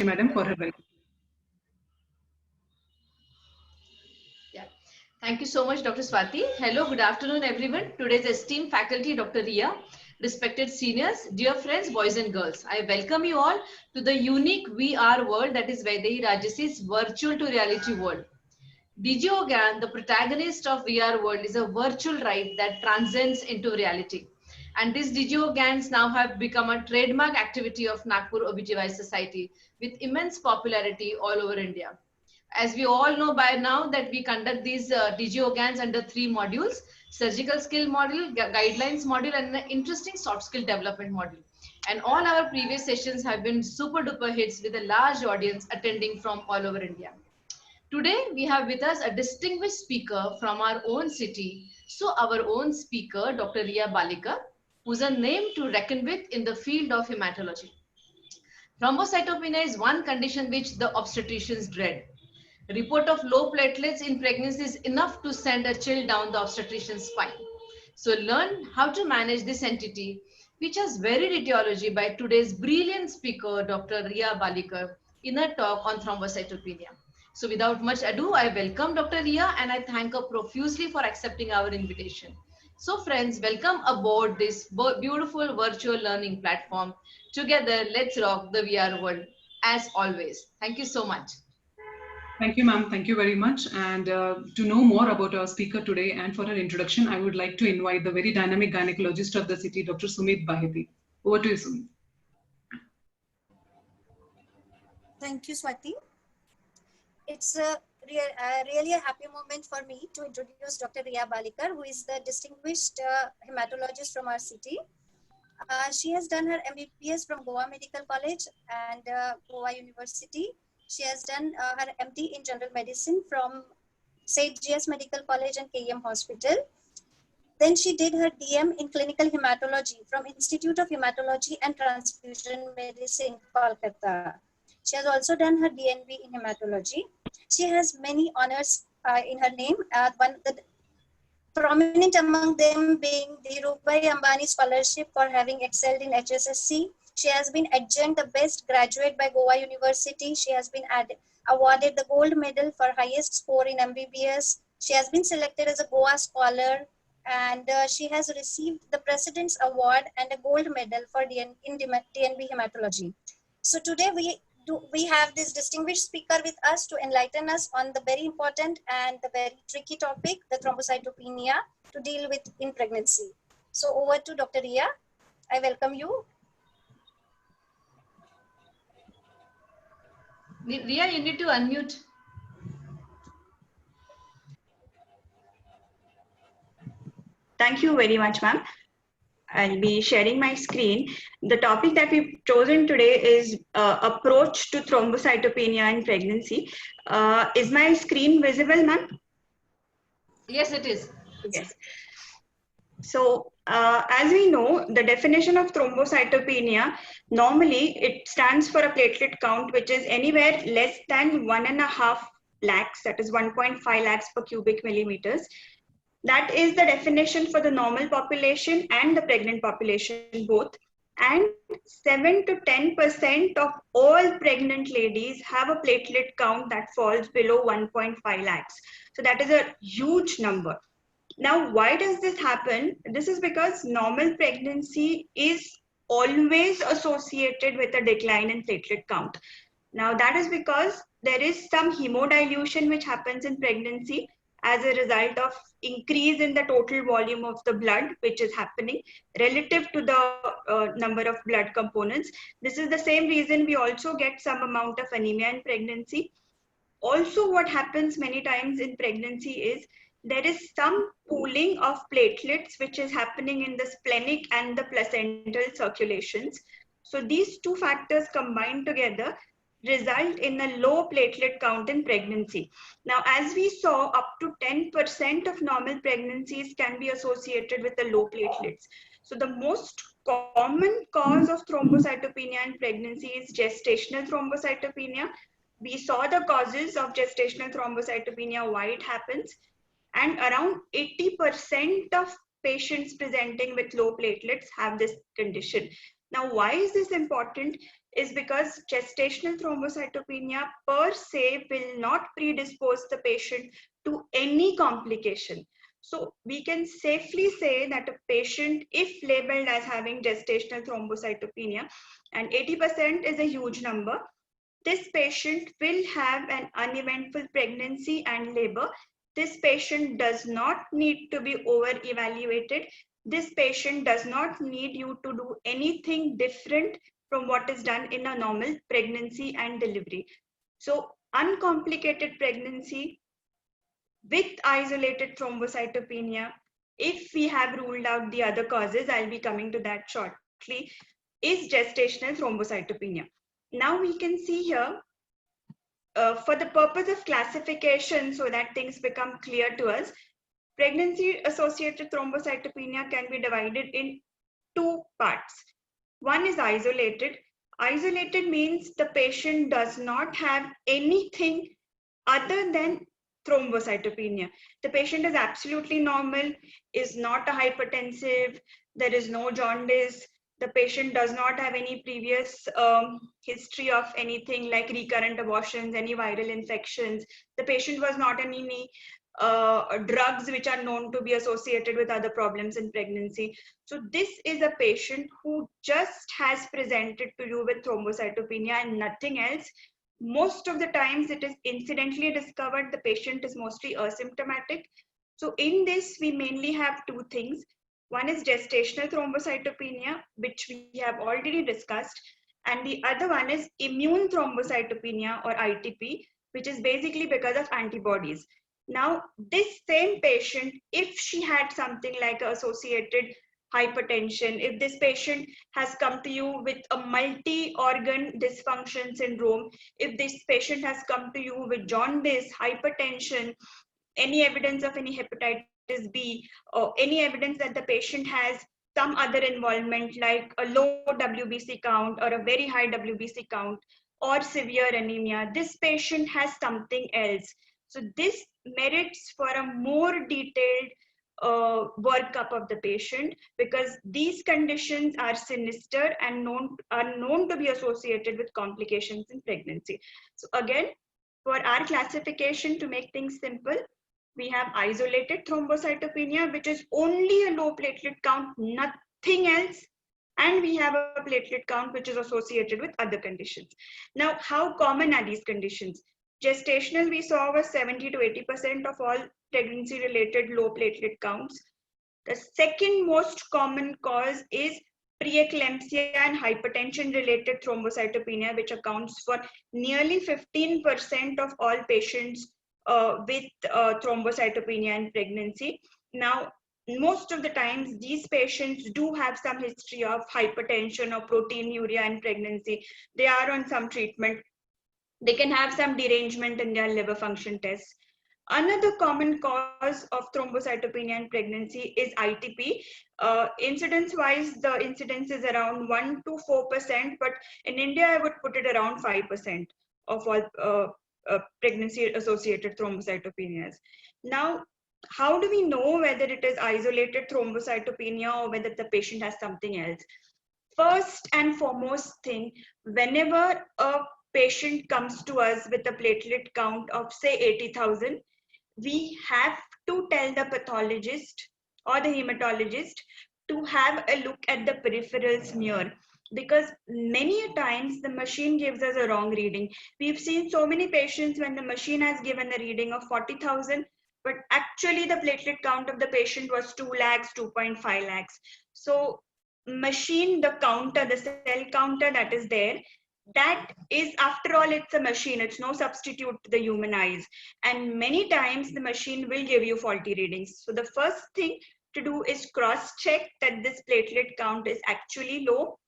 Madam, for her welcome. Yeah. Thank you so much, Dr. Swati. Hello, good afternoon, everyone. Today's esteemed faculty, Dr. Ria, respected seniors, dear friends, boys and girls. I welcome you all to the unique VR world that is Vaidehi Rajas's virtual to reality world. DigiOGAN, the protagonist of VR world, is a virtual ride that transcends into reality. And these DigiOGANs now have become a trademark activity of Nagpur OBGY Society with immense popularity all over India. As we all know by now that we conduct these DigiOGANs under 3 modules: surgical skill module, guidelines module, and an interesting soft skill development module. And all our previous sessions have been super duper hits with a large audience attending from all over India. Today, we have with us a distinguished speaker from our own city. So, our own speaker, Dr. Ria Balika, who's a name to reckon with in the field of hematology. Thrombocytopenia is one condition which the obstetricians dread. A report of low platelets in pregnancy is enough to send a chill down the obstetrician's spine. So, learn how to manage this entity, which has varied etiology by today's brilliant speaker, Dr. Ria Balika, in a talk on thrombocytopenia. So without much ado, I welcome Dr. Ria and I thank her profusely for accepting our invitation. So friends, welcome aboard this beautiful virtual learning platform. Together, let's rock the VR world as always. Thank you so much. Thank you, ma'am. Thank you very much. And to know more about our speaker today and for her introduction, I would like to invite the very dynamic gynecologist of the city, Dr. Sumit Baheti. Over to you, Sumit. Thank you, Swati. It's really a happy moment for me to introduce Dr. Ria Balika, who is the distinguished hematologist from our city. She has done her MBBS from Goa Medical College and Goa University. She has done her MD in General Medicine from St. G.S. Medical College and KEM Hospital. Then she did her DM in Clinical Hematology from Institute of Hematology and Transfusion Medicine, Kolkata. She has also done her DNB in Hematology. She has many honors in her name. Prominent among them being the Dhirubhai Ambani Scholarship for having excelled in HSSC. She has been adjunct the best graduate by Goa University. She has been awarded the gold medal for highest score in MBBS. She has been selected as a Goa Scholar and she has received the President's Award and a gold medal for DNB Hematology. So today we have this distinguished speaker with us to enlighten us on the very important and the very tricky topic, the thrombocytopenia, to deal with in pregnancy. So over to Dr. Ria. I welcome you. Ria, you need to unmute. Thank you very much, ma'am. I'll be sharing my screen. The topic that we've chosen today is approach to thrombocytopenia in pregnancy. Is my screen visible, ma'am? Yes, it is. Yes. So as we know, the definition of thrombocytopenia, normally it stands for a platelet count, which is anywhere less than 1.5 lakhs, that is 1.5 lakhs per cubic millimeters. That is the definition for the normal population and the pregnant population both. And 7 to 10% of all pregnant ladies have a platelet count that falls below 1.5 lakhs. So that is a huge number. Now, why does this happen? This is because normal pregnancy is always associated with a decline in platelet count. Now, that is because there is some hemodilution which happens in pregnancy as a result of increase in the total volume of the blood, which is happening relative to the number of blood components. This is the same reason we also get some amount of anemia in pregnancy. Also, what happens many times in pregnancy is there is some pooling of platelets which is happening in the splenic and the placental circulations. So these two factors combined together result in a low platelet count in pregnancy. Now, as we saw, up to 10% of normal pregnancies can be associated with the low platelets. So the most common cause of thrombocytopenia in pregnancy is gestational thrombocytopenia. We saw the causes of gestational thrombocytopenia, why it happens, and around 80% of patients presenting with low platelets have this condition. Now, why is this important? is because gestational thrombocytopenia per se will not predispose the patient to any complication. So we can safely say that a patient, if labeled as having gestational thrombocytopenia, and 80% is a huge number, this patient will have an uneventful pregnancy and labor. This patient does not need to be over-evaluated. This patient does not need you to do anything different from what is done in a normal pregnancy and delivery. So uncomplicated pregnancy with isolated thrombocytopenia, if we have ruled out the other causes, I'll be coming to that shortly, is gestational thrombocytopenia. Now we can see here, for the purpose of classification so that things become clear to us, pregnancy-associated thrombocytopenia can be divided in two parts. One is isolated. Isolated means the patient does not have anything other than thrombocytopenia. The patient is absolutely normal, is not a hypertensive, there is no jaundice, the patient does not have any previous history of anything like recurrent abortions, any viral infections. The patient was not on any drugs which are known to be associated with other problems in pregnancy. So this is a patient who just has presented to you with thrombocytopenia and nothing else. Most of the times it is incidentally discovered. The patient is mostly asymptomatic. So in this, we mainly have two things. One is gestational thrombocytopenia, which we have already discussed. And the other one is immune thrombocytopenia or ITP, which is basically because of antibodies. Now, this same patient, if she had something like associated hypertension, if this patient has come to you with a multi-organ dysfunction syndrome, if this patient has come to you with jaundice, hypertension, any evidence of any hepatitis B, or any evidence that the patient has some other involvement like a low WBC count or a very high WBC count or severe anemia, this patient has something else. So this merits for a more detailed workup of the patient, because these conditions are sinister and known to be associated with complications in pregnancy. So again, for our classification, to make things simple, we have isolated thrombocytopenia, which is only a low platelet count, nothing else. And we have a platelet count which is associated with other conditions. Now, how common are these conditions? Gestational, we saw, was 70 to 80% of all pregnancy-related low platelet counts. The second most common cause is preeclampsia and hypertension-related thrombocytopenia, which accounts for nearly 15% of all patients with thrombocytopenia in pregnancy. Now, most of the times, these patients do have some history of hypertension or proteinuria in pregnancy. They are on some treatment. They can have some derangement in their liver function tests. Another common cause of thrombocytopenia in pregnancy is ITP. Incidence-wise, the incidence is around 1 to 4%, but in India, I would put it around 5% of all pregnancy-associated thrombocytopenias. Now, how do we know whether it is isolated thrombocytopenia or whether the patient has something else? First and foremost thing, whenever a patient comes to us with a platelet count of say 80,000, we have to tell the pathologist or the hematologist to have a look at the peripheral smear, because many times the machine gives us a wrong reading. We've seen so many patients when the machine has given a reading of 40,000, but actually the platelet count of the patient was 2 lakhs, 2.5 lakhs. So machine, the counter, the cell counter that is there, that is, after all, it's a machine. It's no substitute to the human eyes. And many times the machine will give you faulty readings. So the first thing to do is cross-check that this platelet count is actually low.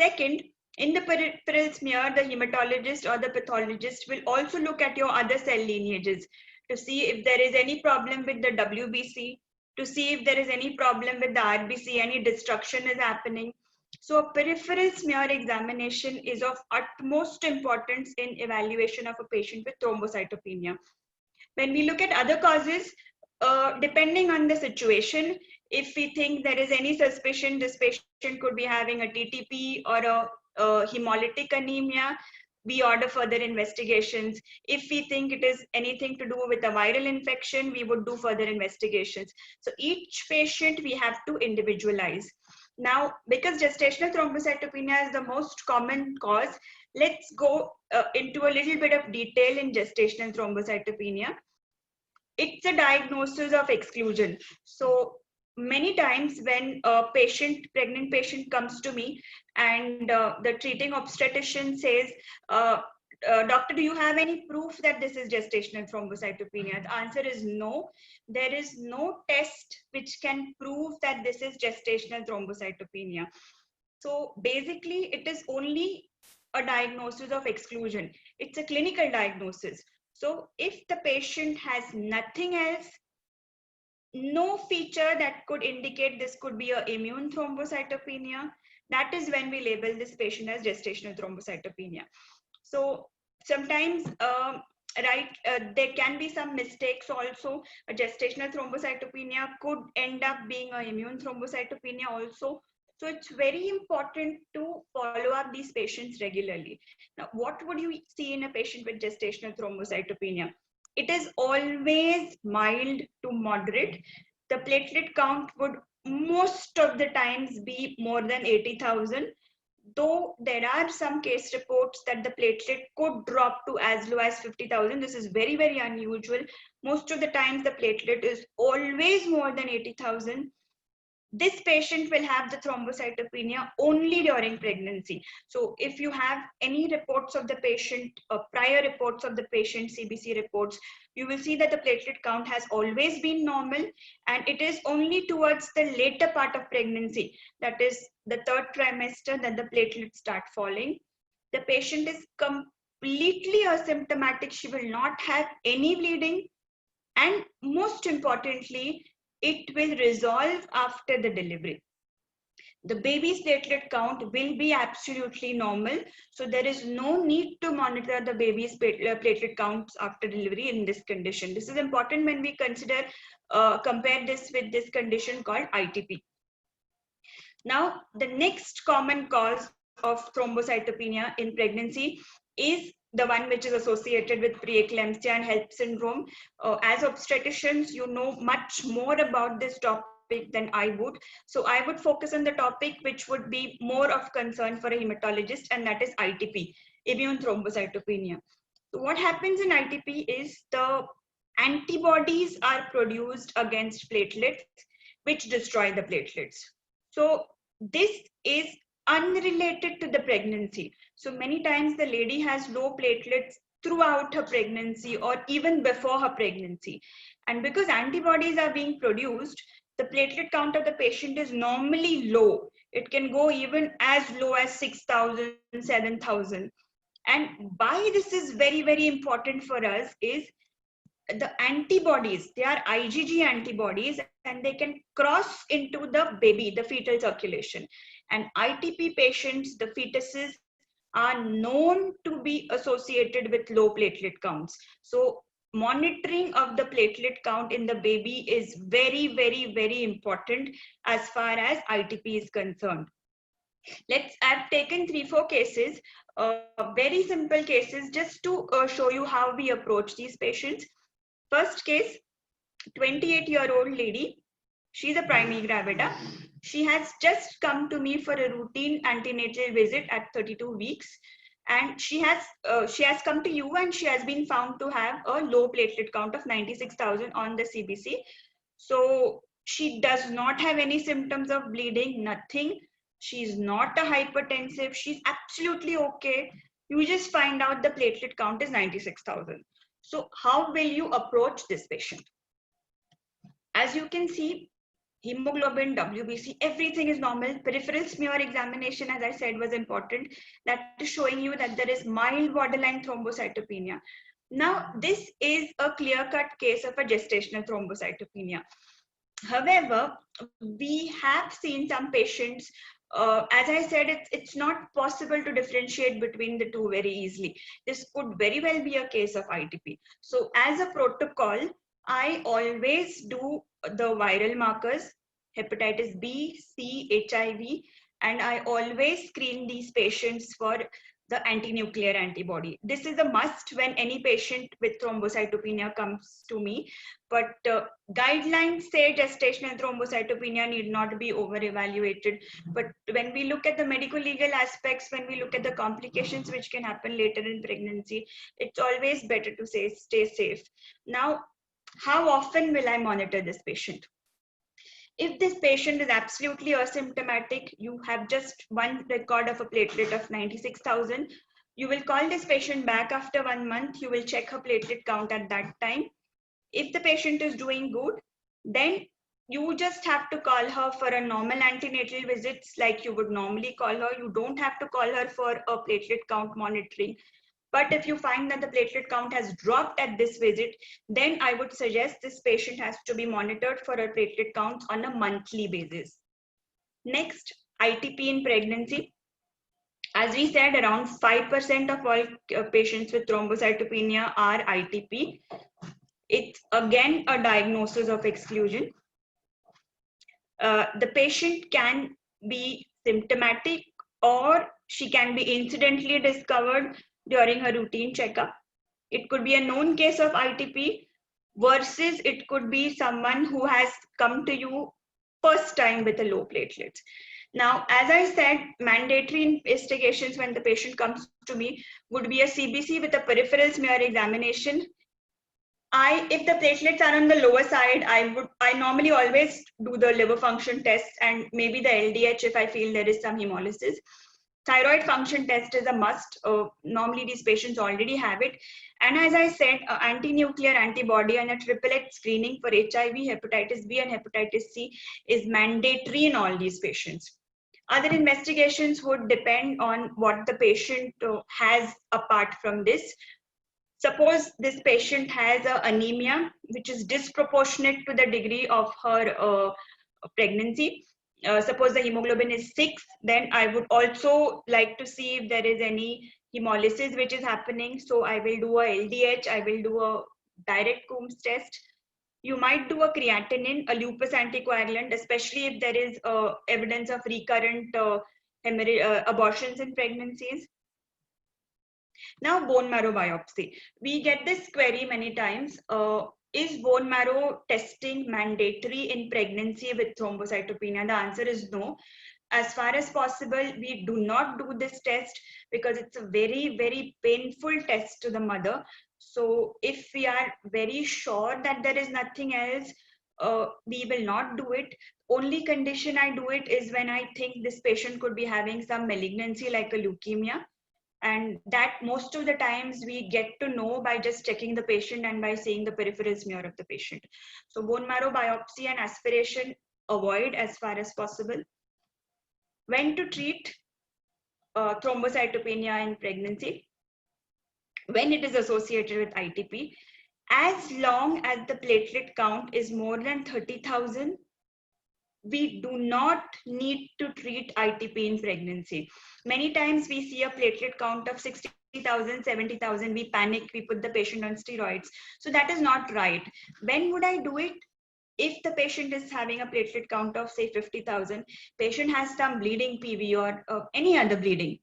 Second, in the peripheral smear, the hematologist or the pathologist will also look at your other cell lineages to see if there is any problem with the WBC, to see if there is any problem with the RBC, any destruction is happening. So a peripheral smear examination is of utmost importance in evaluation of a patient with thrombocytopenia. When we look at other causes, depending on the situation, if we think there is any suspicion this patient could be having a TTP or hemolytic anemia, we order further investigations. If we think it is anything to do with a viral infection, we would do further investigations. So each patient we have to individualize. Now, because gestational thrombocytopenia is the most common cause, let's go into a little bit of detail in gestational thrombocytopenia. It's a diagnosis of exclusion. So many times when a pregnant patient comes to me and the treating obstetrician says, doctor, do you have any proof that this is gestational thrombocytopenia? The answer is no. There is no test which can prove that this is gestational thrombocytopenia. So basically, it is only a diagnosis of exclusion. It's a clinical diagnosis. So if the patient has nothing else, no feature that could indicate this could be an immune thrombocytopenia, that is when we label this patient as gestational thrombocytopenia. So sometimes, there can be some mistakes also. A gestational thrombocytopenia could end up being an immune thrombocytopenia also. So it's very important to follow up these patients regularly. Now, what would you see in a patient with gestational thrombocytopenia? It is always mild to moderate. The platelet count would most of the times be more than 80,000. Though there are some case reports that the platelet could drop to as low as 50,000. This is very, very unusual. Most of the times the platelet is always more than 80,000. This patient will have the thrombocytopenia only during pregnancy. So if you have any reports of the patient, prior reports of the patient, CBC reports, you will see that the platelet count has always been normal, and it is only towards the later part of pregnancy, that is the third trimester, that the platelets start falling. The patient is completely asymptomatic. She will not have any bleeding, and most importantly, it will resolve after the delivery. The baby's platelet count will be absolutely normal. So there is no need to monitor the baby's platelet counts after delivery in this condition. This is important when we compare this with this condition called ITP. Now, the next common cause of thrombocytopenia in pregnancy is the one which is associated with preeclampsia and HELLP syndrome. As obstetricians, you know much more about this topic than I would. So I would focus on the topic which would be more of concern for a hematologist, and that is ITP, immune thrombocytopenia. So what happens in ITP is the antibodies are produced against platelets, which destroy the platelets. So this is unrelated to the pregnancy. So many times the lady has low platelets throughout her pregnancy or even before her pregnancy. And because antibodies are being produced, the platelet count of the patient is normally low. It can go even as low as 6,000, 7,000. And why this is very, very important for us is the antibodies, they are IgG antibodies, and they can cross into the baby, the fetal circulation. And ITP patients, the fetuses, are known to be associated with low platelet counts. So monitoring of the platelet count in the baby is very, very, very important as far as ITP is concerned. I've taken 3-4 cases, very simple cases, just to show you how we approach these patients. First case, 28-year-old lady. She's a primigravida. She has just come to me for a routine antenatal visit at 32 weeks. And she has come to you, and she has been found to have a low platelet count of 96,000 on the CBC. So she does not have any symptoms of bleeding, nothing. She's not a hypertensive. She's absolutely okay. You just find out the platelet count is 96,000. So how will you approach this patient? As you can see, hemoglobin, WBC, everything is normal. Peripheral smear examination, as I said, was important. That is showing you that there is mild borderline thrombocytopenia. Now, this is a clear-cut case of a gestational thrombocytopenia. However, we have seen some patients, as I said, it's not possible to differentiate between the two very easily. This could very well be a case of ITP. So as a protocol, I always do the viral markers, hepatitis B, C, HIV. And I always screen these patients for the anti-nuclear antibody. This is a must when any patient with thrombocytopenia comes to me. But guidelines say gestational thrombocytopenia need not be over-evaluated. But when we look at the medical-legal aspects, when we look at the complications which can happen later in pregnancy, it's always better to say stay safe. Now, how often will I monitor this patient? If this patient is absolutely asymptomatic, you have just one record of a platelet of 96,000, you will call this patient back after 1 month, you will check her platelet count at that time. If the patient is doing good, then you just have to call her for a normal antenatal visits like you would normally call her. You don't have to call her for a platelet count monitoring. But if you find that the platelet count has dropped at this visit, then I would suggest this patient has to be monitored for a platelet count on a monthly basis. Next, ITP in pregnancy. As we said, around 5% of all patients with thrombocytopenia are ITP. It's again a diagnosis of exclusion. The patient can be symptomatic or she can be incidentally discovered during her routine checkup. It could be a known case of ITP versus it could be someone who has come to you first time with a low platelets. Now, as I said, mandatory investigations when the patient comes to me would be a CBC with a peripheral smear examination. If the platelets are on the lower side, I normally always do the liver function test and maybe the LDH if I feel there is some hemolysis. Thyroid function test is a must. Normally these patients already have it. And as I said, anti-nuclear antibody and a triplet screening for HIV, hepatitis B and hepatitis C is mandatory in all these patients. Other investigations would depend on what the patient has apart from this. Suppose this patient has anemia, which is disproportionate to the degree of her pregnancy. Suppose the hemoglobin is 6, then I would also like to see if there is any hemolysis which is happening. So I will do a LDH, I will do a direct Coombs test. You might do a creatinine, a lupus anticoagulant, especially if there is evidence of recurrent abortions in pregnancies. Now, bone marrow biopsy. We get this query many times. Is bone marrow testing mandatory in pregnancy with thrombocytopenia? The answer is no. As far as possible, we do not do this test because it's a very, very painful test to the mother. So if we are very sure that there is nothing else, we will not do it. Only condition I do it is when I think this patient could be having some malignancy like a leukemia. And that most of the times we get to know by just checking the patient and by seeing the peripheral smear of the patient. So bone marrow biopsy and aspiration avoid as far as possible. When to treat thrombocytopenia in pregnancy? When it is associated with ITP, as long as the platelet count is more than 30,000, we do not need to treat ITP in pregnancy. Many times we see a platelet count of 60,000, 70,000, we panic, we put the patient on steroids. So that is not right. When would I do it? If the patient is having a platelet count of say 50,000, patient has some bleeding PV or any other bleeding,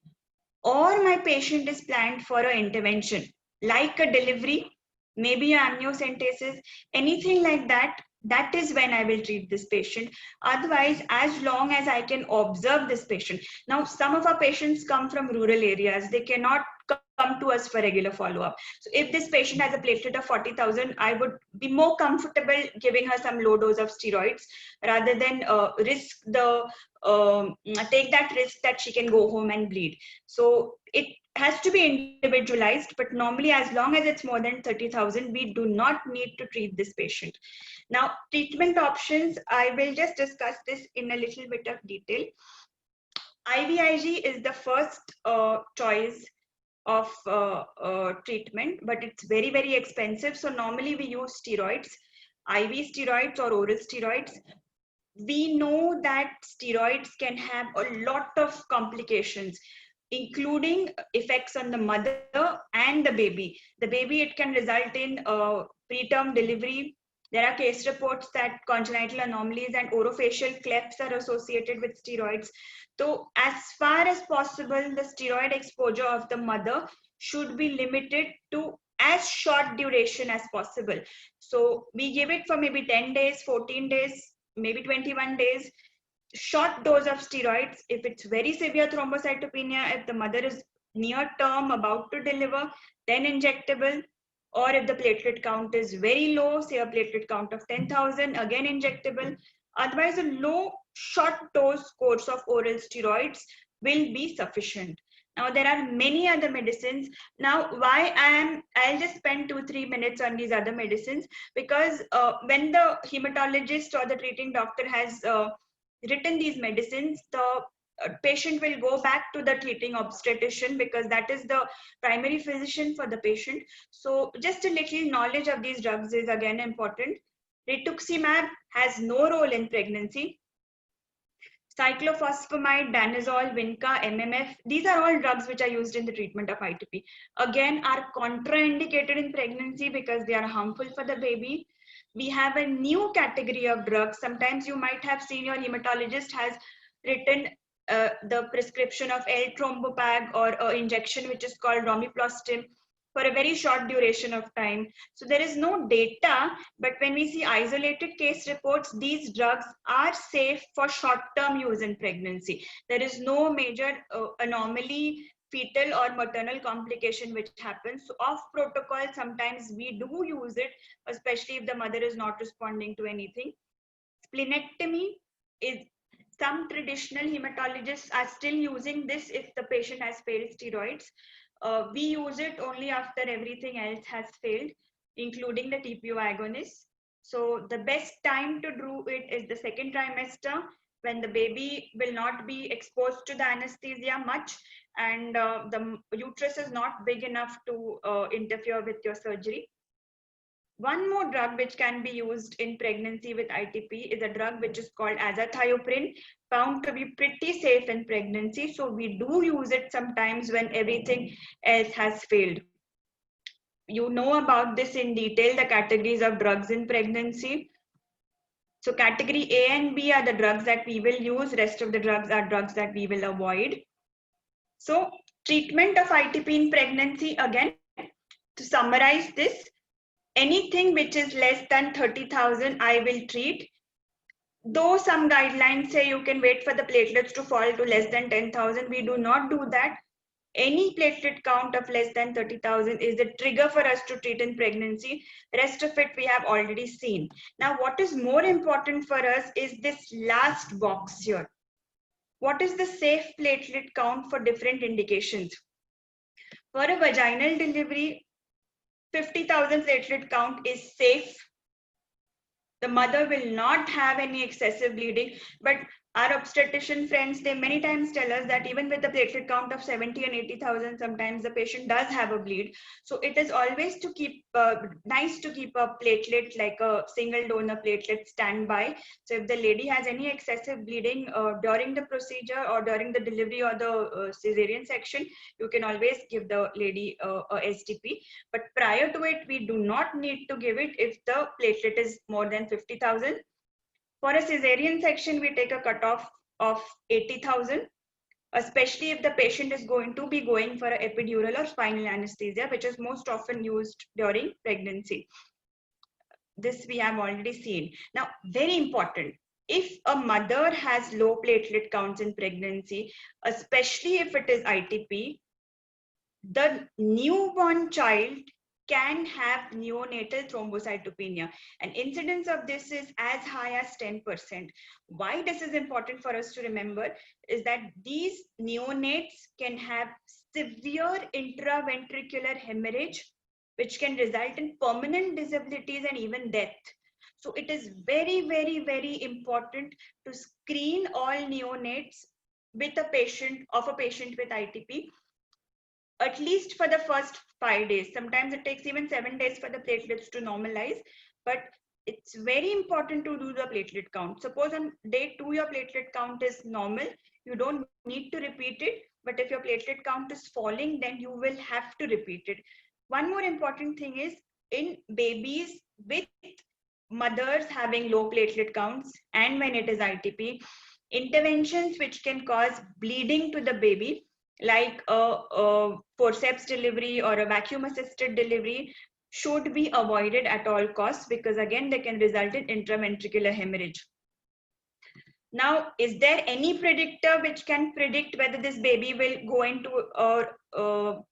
or my patient is planned for an intervention like a delivery, maybe amniocentesis, anything like that, that is when I will treat this patient. Otherwise, as long as I can observe this patient. Now, some of our patients come from rural areas. They cannot come to us for regular follow-up. So if this patient has a platelet of 40,000, I would be more comfortable giving her some low dose of steroids rather than take that risk that she can go home and bleed. So it has to be individualized, but normally as long as it's more than 30,000, we do not need to treat this patient. Now, treatment options, I will just discuss this in a little bit of detail. IVIG is the first choice of treatment, but it's very, very expensive. So normally we use steroids, IV steroids or oral steroids. We know that steroids can have a lot of complications, including effects on the mother and the baby. The baby, it can result in preterm delivery. There are case reports that congenital anomalies and orofacial clefts are associated with steroids. So as far as possible, the steroid exposure of the mother should be limited to as short duration as possible. So we give it for maybe 10 days, 14 days, maybe 21 days, short dose of steroids. If it's very severe thrombocytopenia, if the mother is near term about to deliver, then injectable. Or if the platelet count is very low, say a platelet count of 10,000, again injectable. Otherwise, a low short dose course of oral steroids will be sufficient. Now, there are many other medicines. Now, I'll just spend 2-3 minutes on these other medicines, because when the hematologist or the treating doctor has written these medicines, the patient will go back to the treating obstetrician, because that is the primary physician for the patient. So just a little knowledge of these drugs is again important. Rituximab has no role in pregnancy. Cyclophosphamide, danazol, Vinca, MMF, these are all drugs which are used in the treatment of ITP. Again, are contraindicated in pregnancy because they are harmful for the baby. We have a new category of drugs. Sometimes you might have seen your hematologist has written the prescription of L-Trombopag or injection which is called Romiplastim for a very short duration of time. So there is no data, but when we see isolated case reports, these drugs are safe for short-term use in pregnancy. There is no major anomaly, fetal or maternal complication which happens. So off protocol, sometimes we do use it, especially if the mother is not responding to anything. Splenectomy is, some traditional hematologists are still using this if the patient has failed steroids. We use it only after everything else has failed, including the TPO agonists. So the best time to do it is the second trimester, when the baby will not be exposed to the anesthesia much, and the uterus is not big enough to interfere with your surgery. One more drug which can be used in pregnancy with ITP is a drug which is called azathioprine, found to be pretty safe in pregnancy. So we do use it sometimes when everything else has failed. You know about this in detail, the categories of drugs in pregnancy. So category A and B are the drugs that we will use. Rest of the drugs are drugs that we will avoid. So treatment of ITP in pregnancy, again, to summarize this, anything which is less than 30,000, I will treat. Though some guidelines say you can wait for the platelets to fall to less than 10,000, we do not do that. Any platelet count of less than 30,000 is the trigger for us to treat in pregnancy. Rest of it we have already seen. Now, what is more important for us is this last box here. What is the safe platelet count for different indications? For a vaginal delivery, 50,000 platelet count is safe. The mother will not have any excessive bleeding, but our obstetrician friends, they many times tell us that even with the platelet count of 70 and 80,000, sometimes the patient does have a bleed. So it is always to keep nice to keep a platelet, like a single donor platelet, standby. So if the lady has any excessive bleeding during the procedure or during the delivery or the cesarean section, you can always give the lady a STP. But prior to it, we do not need to give it if the platelet is more than 50,000. For a cesarean section, we take a cutoff of 80,000, especially if the patient is going to be going for an epidural or spinal anesthesia, which is most often used during pregnancy. This we have already seen. Now, very important, if a mother has low platelet counts in pregnancy, especially if it is ITP, the newborn child can have neonatal thrombocytopenia, and incidence of this is as high as 10%. Why this is important for us to remember is that these neonates can have severe intraventricular hemorrhage, which can result in permanent disabilities and even death. So it is very, very, very important to screen all neonates with a patient with ITP, at least for the first 5 days. Sometimes it takes even 7 days for the platelets to normalize, but it's very important to do the platelet count. Suppose on day 2 your platelet count is normal, you don't need to repeat it, but if your platelet count is falling, then you will have to repeat it. One more important thing is, in babies with mothers having low platelet counts and when it is ITP, interventions which can cause bleeding to the baby, like a forceps delivery or a vacuum assisted delivery, should be avoided at all costs, because again they can result in intraventricular hemorrhage. Now, is there any predictor which can predict whether this baby will go into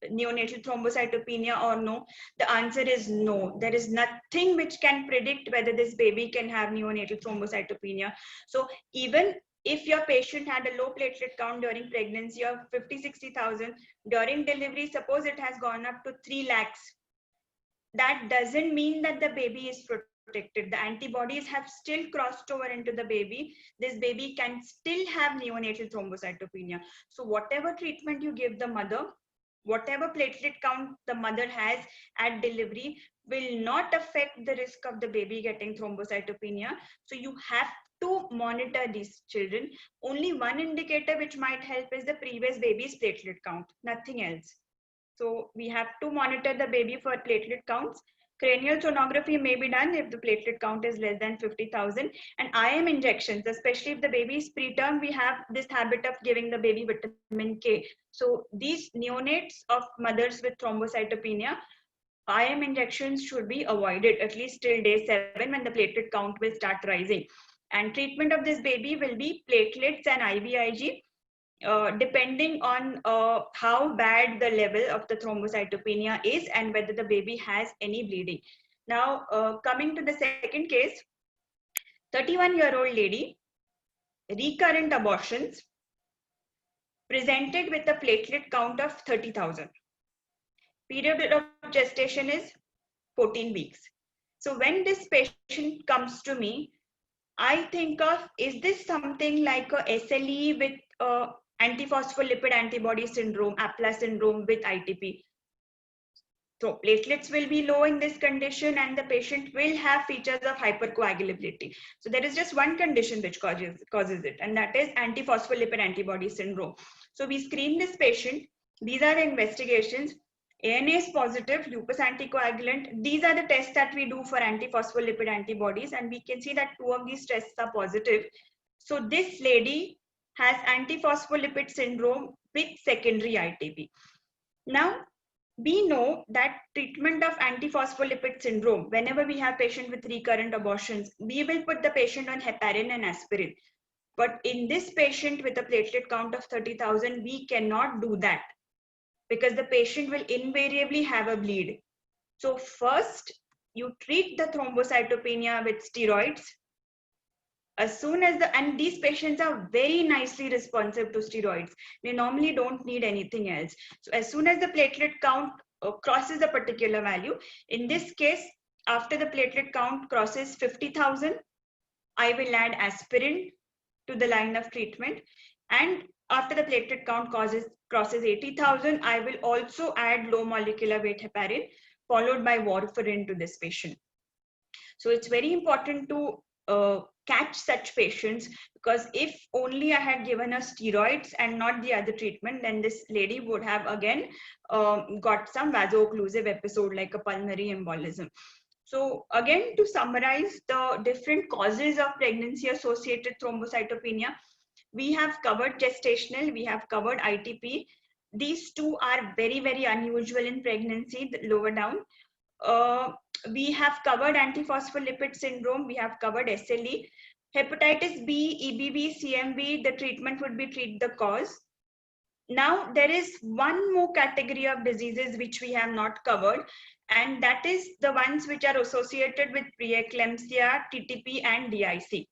neonatal thrombocytopenia or no? The answer is no. There is nothing which can predict whether this baby can have neonatal thrombocytopenia. So even if your patient had a low platelet count during pregnancy of 50-60,000, during delivery, suppose it has gone up to 3 lakhs, that doesn't mean that the baby is protected. The antibodies have still crossed over into the baby. This baby can still have neonatal thrombocytopenia. So whatever treatment you give the mother, whatever platelet count the mother has at delivery, will not affect the risk of the baby getting thrombocytopenia. So you have to monitor these children. Only one indicator which might help is the previous baby's platelet count, nothing else. So we have to monitor the baby for platelet counts. Cranial sonography may be done if the platelet count is less than 50,000. And IM injections, especially if the baby is preterm, we have this habit of giving the baby vitamin K. So these neonates of mothers with thrombocytopenia, IM injections should be avoided at least till day 7 when the platelet count will start rising. And treatment of this baby will be platelets and IVIG. Depending on how bad the level of the thrombocytopenia is and whether the baby has any bleeding. Now, coming to the second case, 31-year-old lady, recurrent abortions, presented with a platelet count of 30,000. Period of gestation is 14 weeks. So when this patient comes to me, I think of, is this something like a SLE with antiphospholipid antibody syndrome, APLA syndrome with ITP? So platelets will be low in this condition and the patient will have features of hypercoagulability. So there is just one condition which causes it, and that is antiphospholipid antibody syndrome. So we screen this patient. These are the investigations. ANA is positive, lupus anticoagulant. These are the tests that we do for antiphospholipid antibodies, and we can see that 2 of these tests are positive. So this lady has antiphospholipid syndrome with secondary ITP. Now, we know that treatment of antiphospholipid syndrome, whenever we have patient with recurrent abortions, we will put the patient on heparin and aspirin. But in this patient with a platelet count of 30,000, we cannot do that, because the patient will invariably have a bleed. So first, you treat the thrombocytopenia with steroids. As soon as and these patients are very nicely responsive to steroids. They normally don't need anything else. So as soon as the platelet count crosses a particular value, in this case, after the platelet count crosses 50,000, I will add aspirin to the line of treatment. And after the platelet count crosses 80,000, I will also add low molecular weight heparin followed by warfarin to this patient. So it's very important to catch such patients, because if only I had given her steroids and not the other treatment, then this lady would have again got some vaso-occlusive episode like a pulmonary embolism. So again, to summarize the different causes of pregnancy-associated thrombocytopenia, we have covered gestational, we have covered ITP. These two are very, very unusual in pregnancy, lower down. We have covered antiphospholipid syndrome, we have covered SLE. Hepatitis B, EBV, CMV, the treatment would be treat the cause. Now, there is one more category of diseases which we have not covered, and that is the ones which are associated with preeclampsia, TTP, and DIC.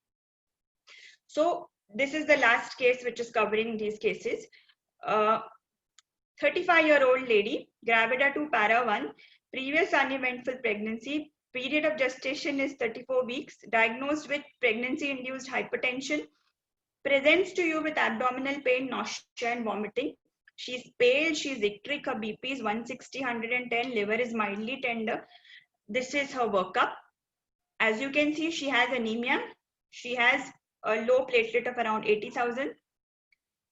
So, this is the last case which is covering these cases. 35-year-old lady, gravida 2 para 1, previous uneventful pregnancy, period of gestation is 34 weeks, diagnosed with pregnancy-induced hypertension, presents to you with abdominal pain, nausea, and vomiting. She's pale, she's icteric, her BP is 160, 110, liver is mildly tender. This is her workup. As you can see, she has anemia. She has a low platelet of around 80,000.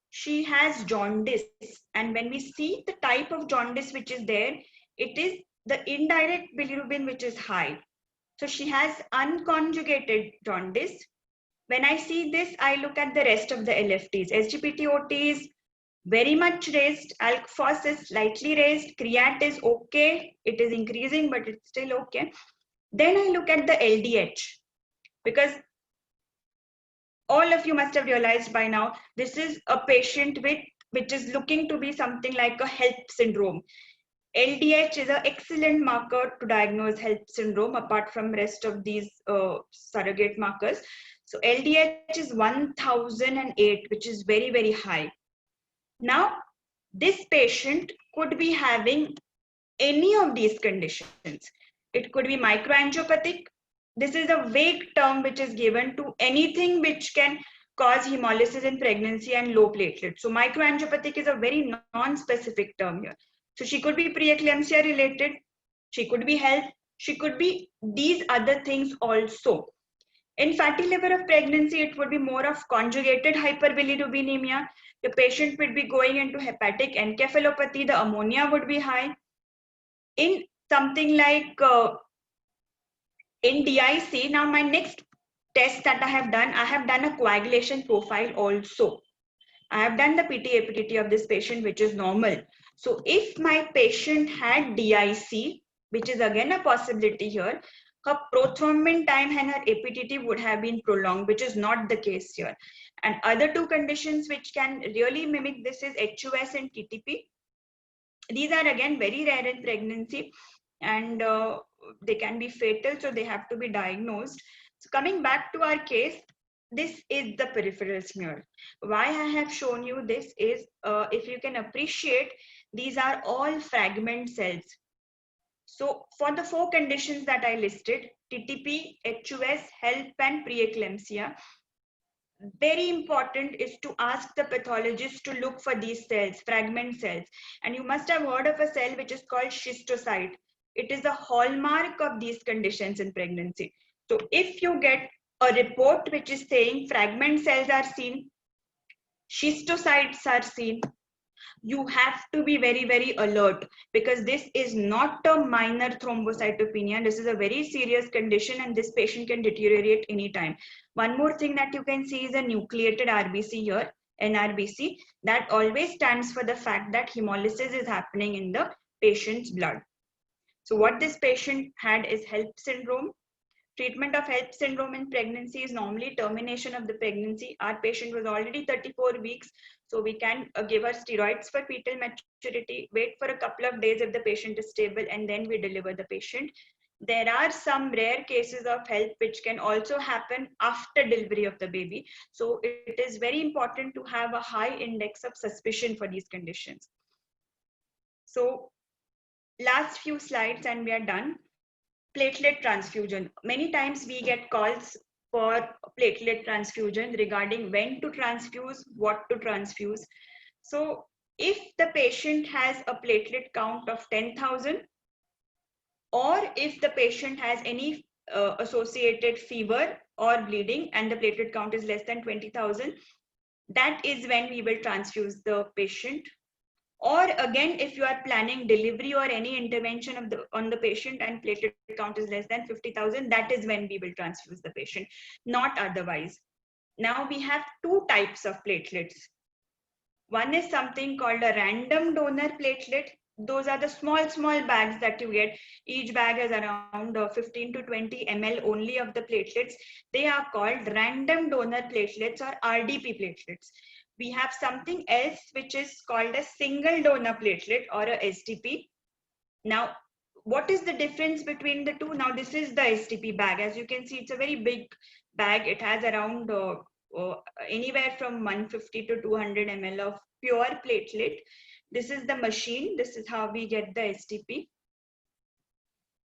She has jaundice. And when we see the type of jaundice which is there, it is the indirect bilirubin which is high. So she has unconjugated jaundice. When I see this, I look at the rest of the LFTs. SGPT-OT is very much raised. ALK-Phos is slightly raised. Creat is okay. It is increasing, but it's still okay. Then I look at the LDH, because all of you must have realized by now, this is a patient which is looking to be something like a HELLP syndrome. LDH is an excellent marker to diagnose HELLP syndrome apart from rest of these surrogate markers. So LDH is 1008, which is very, very high. Now, this patient could be having any of these conditions. It could be microangiopathic. This is a vague term which is given to anything which can cause hemolysis in pregnancy and low platelets. So microangiopathic is a very non-specific term here. So she could be preeclampsia related, she could be HELLP, she could be these other things also. In fatty liver of pregnancy, it would be more of conjugated hyperbilirubinemia. The patient would be going into hepatic encephalopathy, the ammonia would be high. In something like in DIC, now my next test that I have done a coagulation profile also. I have done the PT-APTT of this patient, which is normal. So if my patient had DIC, which is again a possibility here, her prothrombin time and her APTT would have been prolonged, which is not the case here. And other two conditions which can really mimic this is HUS and TTP. These are again very rare in pregnancy, and they can be fatal, so they have to be diagnosed. So coming back to our case, this is the peripheral smear. Why I have shown you this is, if you can appreciate, these are all fragment cells. So for the 4 conditions that I listed, TTP, HUS, HELLP and preeclampsia, very important is to ask the pathologist to look for these cells, fragment cells. And you must have heard of a cell which is called schistocyte. It is a hallmark of these conditions in pregnancy. So if you get a report which is saying fragment cells are seen, schistocytes are seen, you have to be very, very alert, because this is not a minor thrombocytopenia. This is a very serious condition and this patient can deteriorate anytime. One more thing that you can see is a nucleated RBC here, NRBC, that always stands for the fact that hemolysis is happening in the patient's blood. So what this patient had is HELLP syndrome. Treatment of HELLP syndrome in pregnancy is normally termination of the pregnancy. Our patient was already 34 weeks, so we can give her steroids for fetal maturity, wait for a couple of days if the patient is stable, and then we deliver the patient. There are some rare cases of HELLP which can also happen after delivery of the baby. So it is very important to have a high index of suspicion for these conditions. So last few slides and we are done. Platelet transfusion. Many times we get calls for platelet transfusion regarding when to transfuse, what to transfuse. So if the patient has a platelet count of 10,000, or if the patient has any associated fever or bleeding and the platelet count is less than 20,000, that is when we will transfuse the patient. Or again, if you are planning delivery or any intervention on the patient and platelet count is less than 50,000, that is when we will transfuse the patient, not otherwise. Now we have 2 types of platelets. One is something called a random donor platelet. Those are the small bags that you get. Each bag is around 15 to 20 ml only of the platelets. They are called random donor platelets or RDP platelets. We have something else which is called a single donor platelet or a SDP. Now, what is the difference between the two? Now, this is the SDP bag. As you can see, it's a very big bag. It has around anywhere from 150 to 200 ml of pure platelet. This is the machine. This is how we get the SDP.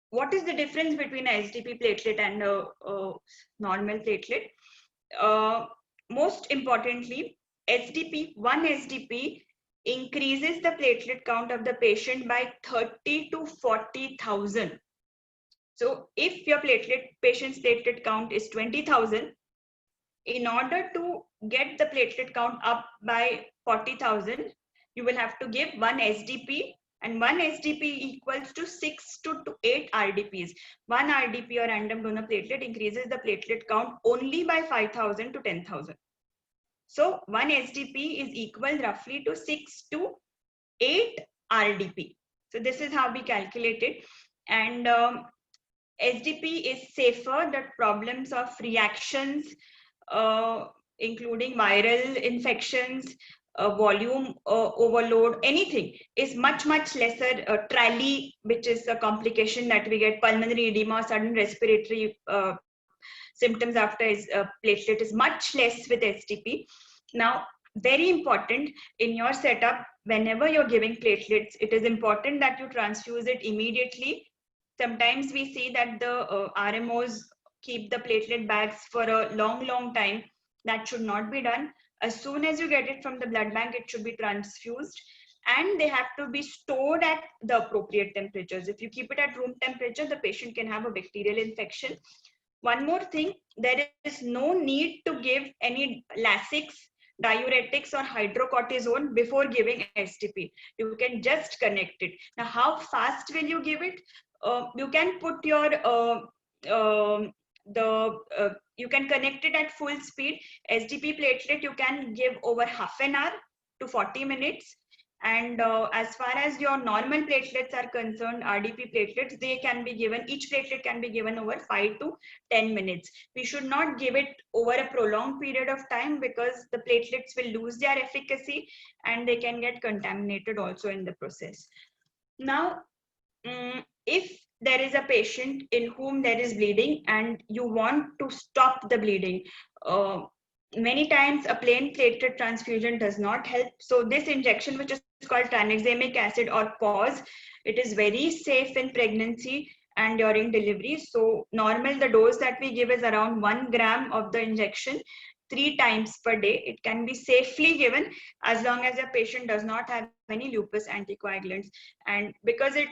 What is the difference between a SDP platelet and a normal platelet? Most importantly, one SDP increases the platelet count of the patient by 30 to 40,000. So if your patient's platelet count is 20,000, in order to get the platelet count up by 40,000, you will have to give 1 SDP and 1 SDP equals to 6 to 8 RDPs. 1 RDP or random donor platelet increases the platelet count only by 5,000 to 10,000. So 1 SDP is equal roughly to 6 to 8 RDP. So this is how we calculate it. And SDP is safer. The problems of reactions, including viral infections, volume overload, anything is much lesser. TRALI, which is a complication that we get, pulmonary edema, sudden respiratory symptoms after platelet, is much less with SDP. Now, very important in your setup, whenever you're giving platelets, it is important that you transfuse it immediately. Sometimes we see that the RMOs keep the platelet bags for a long time. That should not be done. As soon as you get it from the blood bank, it should be transfused, and they have to be stored at the appropriate temperatures. If you keep it at room temperature, the patient can have a bacterial infection. One more thing, there is no need to give any Lasix, diuretics or hydrocortisone before giving SDP. You can just connect it. Now, how fast will you give it? You can put your you can connect it at full speed. SDP platelet you can give over half an hour to 40 minutes. And as far as your normal platelets are concerned, RDP platelets, they can be given, each platelet can be given over 5 to 10 minutes. We should not give it over a prolonged period of time, because the platelets will lose their efficacy and they can get contaminated also in the process. Now, if there is a patient in whom there is bleeding and you want to stop the bleeding, many times a plain platelet transfusion does not help. So this injection, which is called tranexamic acid or PAUSE, it is very safe in pregnancy and during delivery. So normal, the dose that we give is around 1 gram of the injection 3 times per day. It can be safely given as long as a patient does not have any lupus anticoagulants. And because it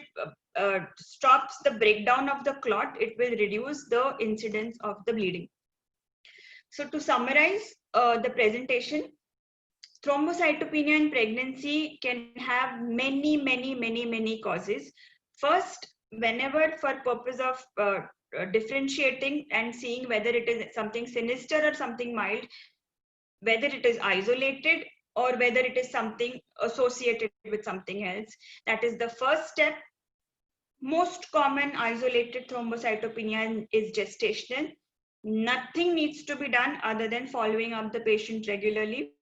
stops the breakdown of the clot, it will reduce the incidence of the bleeding. So to summarize the presentation, thrombocytopenia in pregnancy can have many causes. First, whenever for purpose of differentiating and seeing whether it is something sinister or something mild, whether it is isolated or whether it is something associated with something else, that is the first step. Most common isolated thrombocytopenia is gestational. Nothing needs to be done other than following up the patient regularly.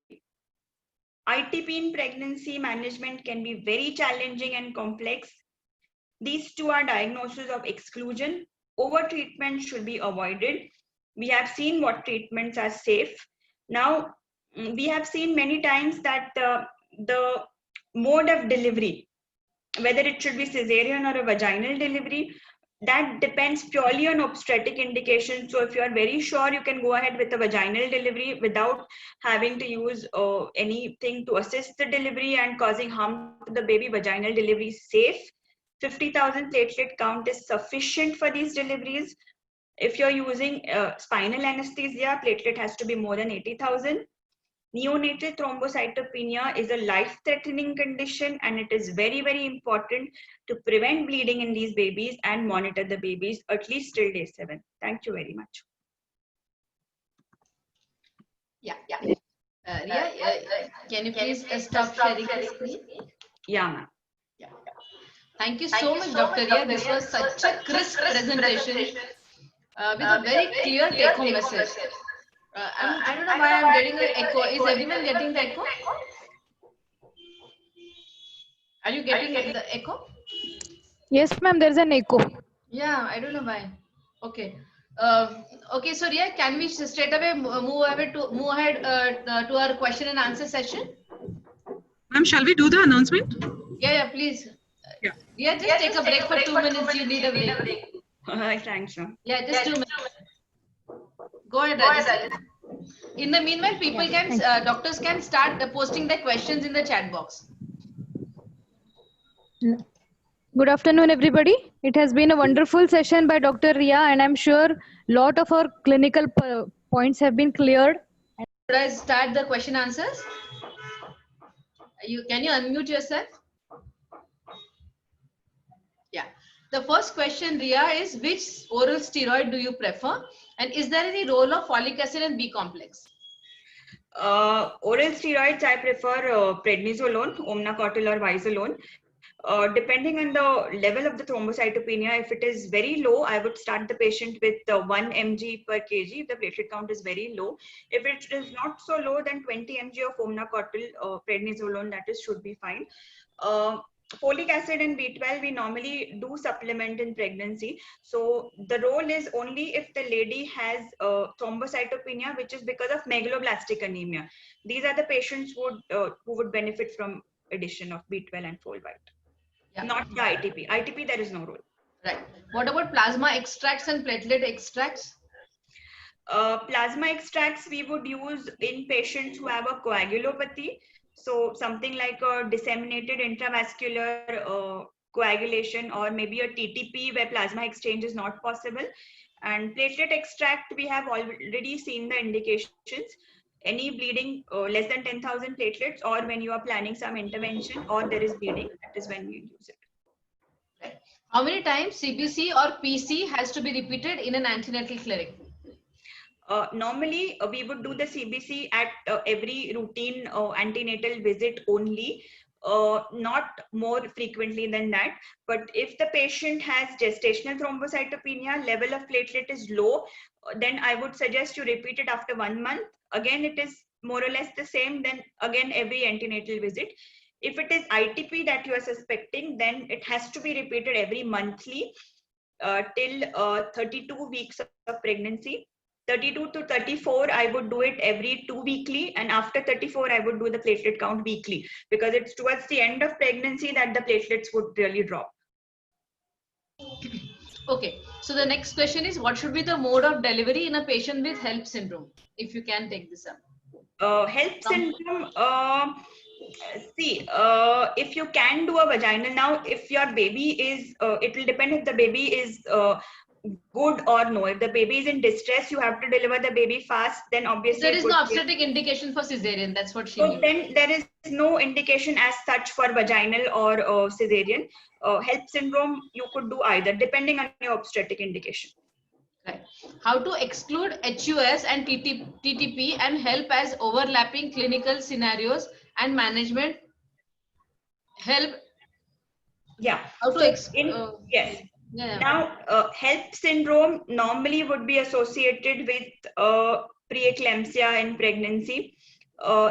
ITP in pregnancy management can be very challenging and complex. These two are diagnoses of exclusion. Over-treatment should be avoided. We have seen what treatments are safe. Now, we have seen many times that the mode of delivery, whether it should be cesarean or a vaginal delivery, that depends purely on obstetric indication. So if you are very sure, you can go ahead with a vaginal delivery without having to use anything to assist the delivery and causing harm to the baby. Vaginal delivery is safe. 50,000 platelet count is sufficient for these deliveries. If you're using spinal anesthesia, platelet has to be more than 80,000. Neonatal thrombocytopenia is a life-threatening condition, and it is very important to prevent bleeding in these babies and monitor the babies at least till day 7. Thank you very much. Yeah. Riya, can you please stop sharing the screen? Yeah, ma'am. Yeah. Thank you so much, Dr. Riya. This was such a crisp presentation with a very clear take-home message. I don't know why I'm getting an echo. Is everyone getting the echo? Are you getting the echo? Yes, ma'am, there's an echo. Yeah, I don't know why. Okay. Okay, so Riya, can we straight away move ahead to our question and answer session? Ma'am, shall we do the announcement? Yeah, please. Yeah. Riya, just take a break for 2 minutes. You need a break. Thanks, ma'am. Yeah, just 2 minutes. Go ahead, Rajasthan. In the meanwhile, people can, doctors can start posting their questions in the chat box. Good afternoon, everybody. It has been a wonderful session by Dr. Riya, and I'm sure a lot of our clinical points have been cleared. Should I start the question answers? Can you unmute yourself? The first question, Ria, is which oral steroid do you prefer? And is there any role of folic acid and B complex? Oral steroids, I prefer prednisolone, omnacotil or Vizolone. Depending on the level of the thrombocytopenia, if it is very low, I would start the patient with 1 mg per kg if the platelet count is very low. If it is not so low, then 20 mg of omnacotil, prednisolone, that is should be fine. Folic acid and B12, we normally do supplement in pregnancy. So the role is only if the lady has thrombocytopenia, which is because of megaloblastic anemia. These are the patients who would benefit from addition of B12 and folate. Yeah. Not the ITP. ITP, there is no role. Right. What about plasma extracts and platelet extracts? Plasma extracts we would use in patients who have a coagulopathy. So something like a disseminated intravascular coagulation, or maybe a TTP where plasma exchange is not possible. And platelet extract, we have already seen the indications. Any bleeding less than 10,000 platelets, or when you are planning some intervention or there is bleeding, that is when you use it. Right. How many times CBC or PC has to be repeated in an antenatal clinic? Normally, we would do the CBC at every routine antenatal visit only, not more frequently than that. But if the patient has gestational thrombocytopenia, level of platelet is low, then I would suggest you repeat it after 1 month. Again, it is more or less the same, then again every antenatal visit. If it is ITP that you are suspecting, then it has to be repeated every monthly till 32 weeks of pregnancy. 32 to 34, I would do it every 2 weekly, and after 34, I would do the platelet count weekly, because it's towards the end of pregnancy that the platelets would really drop. Okay, so the next question is, what should be the mode of delivery in a patient with HELLP syndrome? If you can take this up. HELLP syndrome, if you can do a vaginal, now if your baby is, it will depend if the baby is good or no. If the baby is in distress, you have to deliver the baby fast, then obviously there is no obstetric indication for cesarean. That's what she means. Then there is no indication as such for vaginal or cesarean. HELLP syndrome, you could do either depending on your obstetric indication. Right. How to exclude HUS and TTP and HELLP as overlapping clinical scenarios and management help. Yeah. How to yes. Yeah. Now, HELLP syndrome normally would be associated with preeclampsia in pregnancy.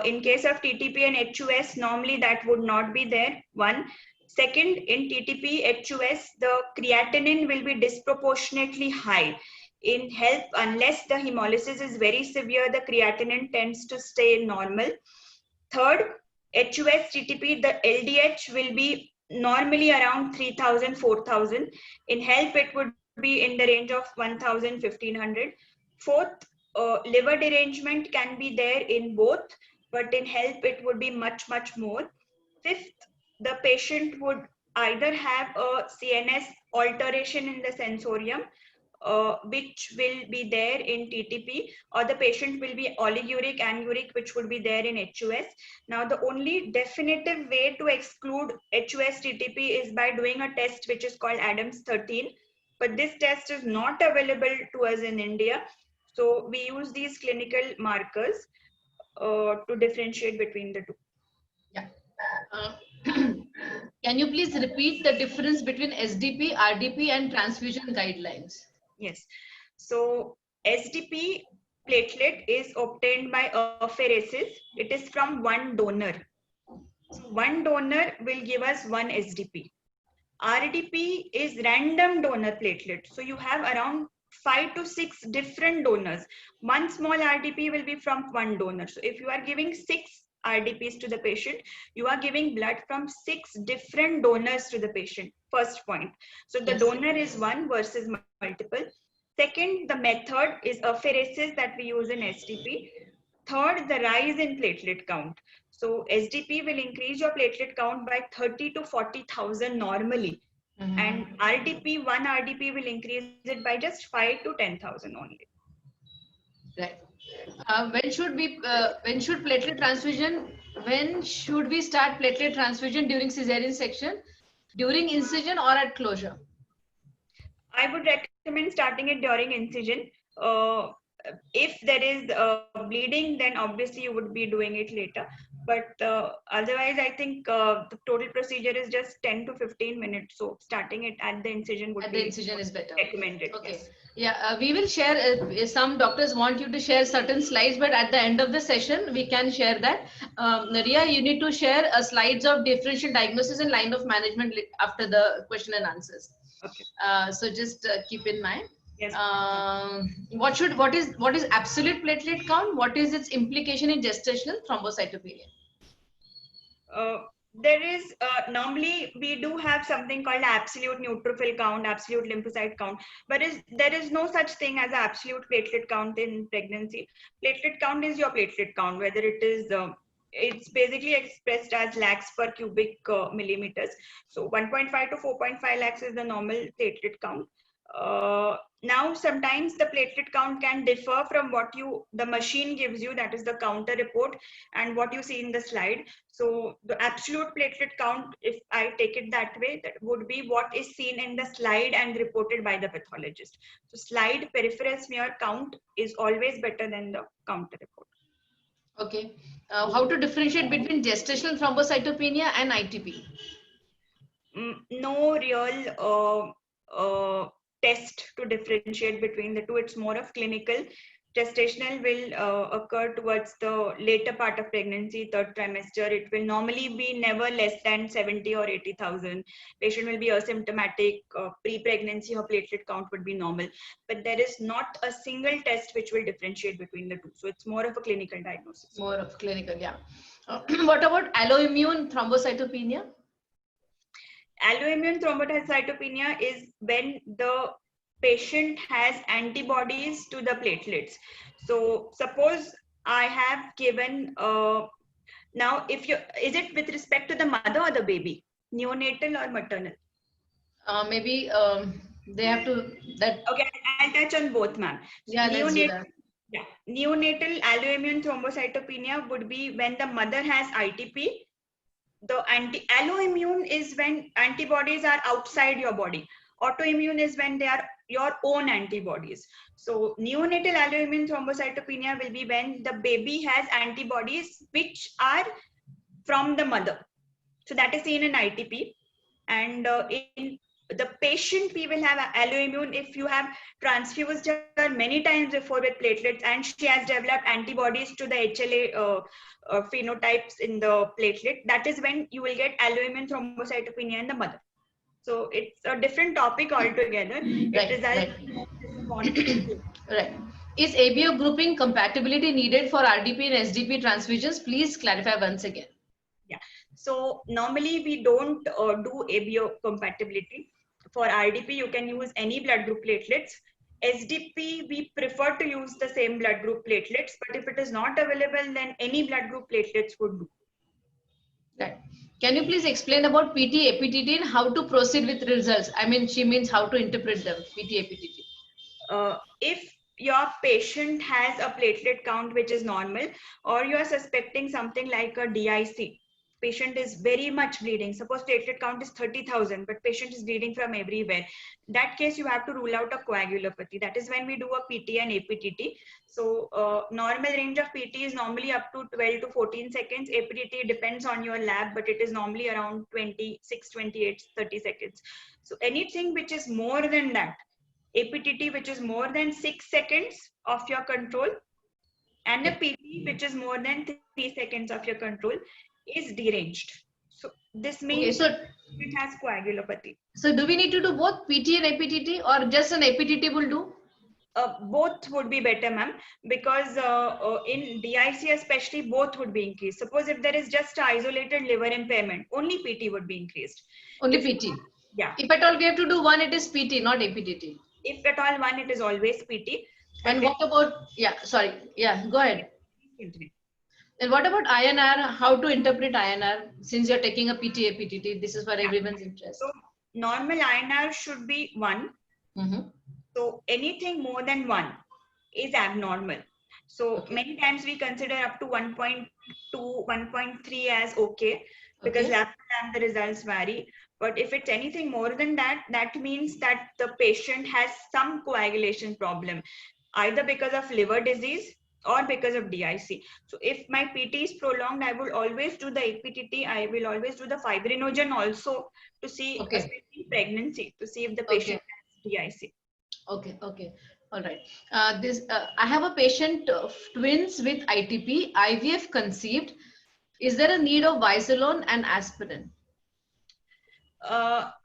In case of TTP and HUS, normally that would not be there. One. Second, in TTP, HUS, the creatinine will be disproportionately high. In HELLP, unless the hemolysis is very severe, the creatinine tends to stay normal. Third, HUS, TTP, the LDH will be normally around 3,000, 4,000. In HELLP, it would be in the range of 1,000, 1,500. Fourth, liver derangement can be there in both, but in HELLP, it would be much, much more. Fifth, the patient would either have a CNS alteration in the sensorium, which will be there in TTP, or the patient will be oliguric, anuric, which would be there in HUS. Now, the only definitive way to exclude HUS TTP is by doing a test which is called Adams 13, but this test is not available to us in India. So we use these clinical markers to differentiate between the two. Yeah. Can you please repeat the difference between SDP, RDP and transfusion guidelines? Yes. So SDP platelet is obtained by apheresis. It is from one donor. So one donor will give us one SDP. RDP is random donor platelet. So you have around 5 to 6 different donors. One small RDP will be from one donor. So if you are giving 6 RDPs to the patient, you are giving blood from 6 different donors to the patient. First point. So the donor is one versus multiple. Second, the method is apheresis that we use in SDP. Third, the rise in platelet count. So SDP will increase your platelet count by 30 to 40,000 normally. And RDP, one RDP will increase it by just 5 to 10,000 only. Right. When should platelet transfusion? When should we start platelet transfusion during cesarean section, during incision or at closure? I would recommend starting it during incision. If there is bleeding, then obviously you would be doing it later. But otherwise, I think the total procedure is just 10 to 15 minutes. So starting it at the incision would At be the incision is better. recommended. Okay. Yes. Yeah, we will share. Some doctors want you to share certain slides, but at the end of the session, we can share that. Ria, you need to share slides of differential diagnosis and line of management after the question and answers. Okay. So just keep in mind. Yes. What is absolute platelet count? What is its implication in gestational thrombocytopenia? There is normally we do have something called absolute neutrophil count, absolute lymphocyte count, but there is no such thing as absolute platelet count in pregnancy. Platelet count is your platelet count, whether it is it's basically expressed as lakhs per cubic millimeters. So 1.5 to 4.5 lakhs is the normal platelet count. Now sometimes the platelet count can differ from what the machine gives you, that is the counter report, and what you see in the slide. So the absolute platelet count, if I take it that way, that would be what is seen in the slide and reported by the pathologist. So slide peripheral smear count is always better than the counter report. Okay. How to differentiate between gestational thrombocytopenia and ITP? No real test to differentiate between the two. It's more of clinical. Gestational will occur towards the later part of pregnancy, third trimester. It will normally be never less than 70 or 80,000. Patient will be asymptomatic. Pre-pregnancy, her platelet count would be normal. But there is not a single test which will differentiate between the two. So it's more of a clinical diagnosis. More of clinical, yeah. What about alloimmune thrombocytopenia? Alloimmune thrombocytopenia is when the patient has antibodies to the platelets. So suppose I have given, now is it with respect to the mother or the baby? Neonatal or maternal? Maybe they have to, Okay, I'll touch on both, ma'am. Yeah, let's do that. Yeah, neonatal alloimmune thrombocytopenia would be when the mother has ITP. The alloimmune is when antibodies are outside your body. Autoimmune is when they are your own antibodies. So neonatal alloimmune thrombocytopenia will be when the baby has antibodies which are from the mother. So that is seen in ITP. And in the patient, we will have alloimmune if you have transfused her many times before with platelets and she has developed antibodies to the HLA phenotypes in the platelet. That is when you will get alloimmune thrombocytopenia in the mother. So it's a different topic altogether. Right. Is ABO grouping compatibility needed for RDP and SDP transfusions? Please clarify once again. Yeah. So normally we don't do ABO compatibility. For RDP, you can use any blood group platelets. SDP, we prefer to use the same blood group platelets, but if it is not available, then any blood group platelets would do. Right. Can you please explain about PT, APTT and how to proceed with results? I mean, she means how to interpret them, PT, APTT. If your patient has a platelet count which is normal, or you are suspecting something like a DIC, patient is very much bleeding. Suppose platelet count is 30,000, but patient is bleeding from everywhere. In that case, you have to rule out a coagulopathy. That is when we do a PT and APTT. So normal range of PT is normally up to 12 to 14 seconds. APTT depends on your lab, but it is normally around 26, 28, 30 seconds. So anything which is more than that, APTT which is more than 6 seconds of your control, and a PT which is more than 3 seconds of your control, is deranged. So this means it has coagulopathy. So do we need to do both PT and APTT, or just an APTT will do? Both would be better, ma'am, because in DIC especially, both would be increased. Suppose if there is just isolated liver impairment, only PT would be increased. Only PT? Yeah. If at all we have to do one, it is PT, not APTT. If at all one, it is always PT. And what about, go ahead. And what about INR? How to interpret INR? Since you're taking a PT, APTT, this is for everyone's interest. So normal INR should be 1. So anything more than 1 is abnormal. So many times we consider up to 1.2, 1.3 as okay, because lab to lab the results vary. But if it's anything more than that, that means that the patient has some coagulation problem, either because of liver disease or because of DIC. So if my PT is prolonged, I will always do the APTT. I will always do the fibrinogen also to see, Okay. especially in pregnancy, to see if the patient has DIC. Okay, okay. All right. I have a patient of twins with ITP, IVF conceived. Is there a need of Vizolone and aspirin?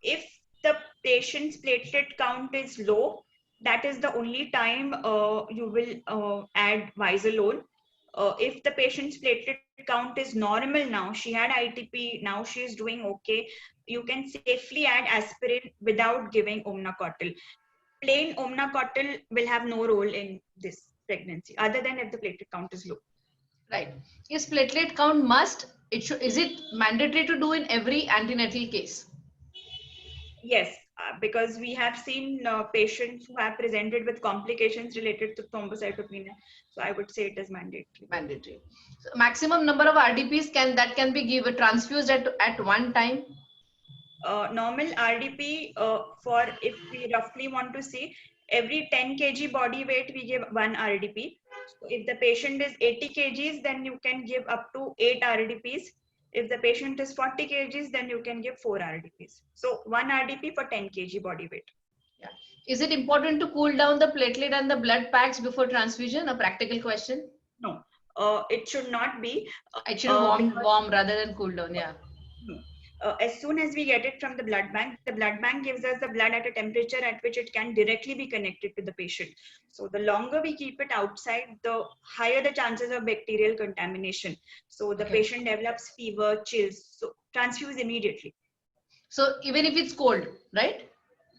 If the patient's platelet count is low, that is the only time you will add Vizolone. If the patient's platelet count is normal now, she had ITP, now she is doing okay, you can safely add aspirin without giving Omnacotil. Plain Omnacotil will have no role in this pregnancy, other than if the platelet count is low. Right. Is platelet count must? Is it mandatory to do in every antenatal case? Yes, because we have seen patients who have presented with complications related to thrombocytopenia. So I would say it is mandatory. Mandatory. So maximum number of RDPs can be given transfused at one time. Normal RDP for, if we roughly want to see, every 10 kg body weight we give 1 RDP. So if the patient is 80 kgs, then you can give up to 8 RDPs. If the patient is 40 kgs, then you can give 4 RDPs. So 1 RDP for 10 kg body weight. Yeah. Is it important to cool down the platelet and the blood packs before transfusion? A practical question. No, it should not be. It should warm rather than cool down. Yeah. As soon as we get it from the blood bank gives us the blood at a temperature at which it can directly be connected to the patient. So the longer we keep it outside, the higher the chances of bacterial contamination. So the patient develops fever, chills. So transfuse immediately. So even if it's cold, right?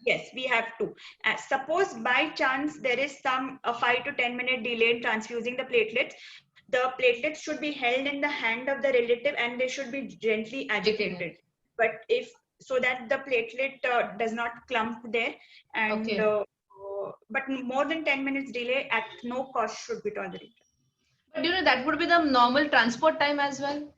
Yes, we have to. Suppose by chance there is a 5 to 10 minute delay in transfusing the platelets, the platelets should be held in the hand of the relative and they should be gently agitated. But so that the platelet does not clump there, and but more than 10 minutes delay at no cost should be tolerated. But you know, that would be the normal transport time as well?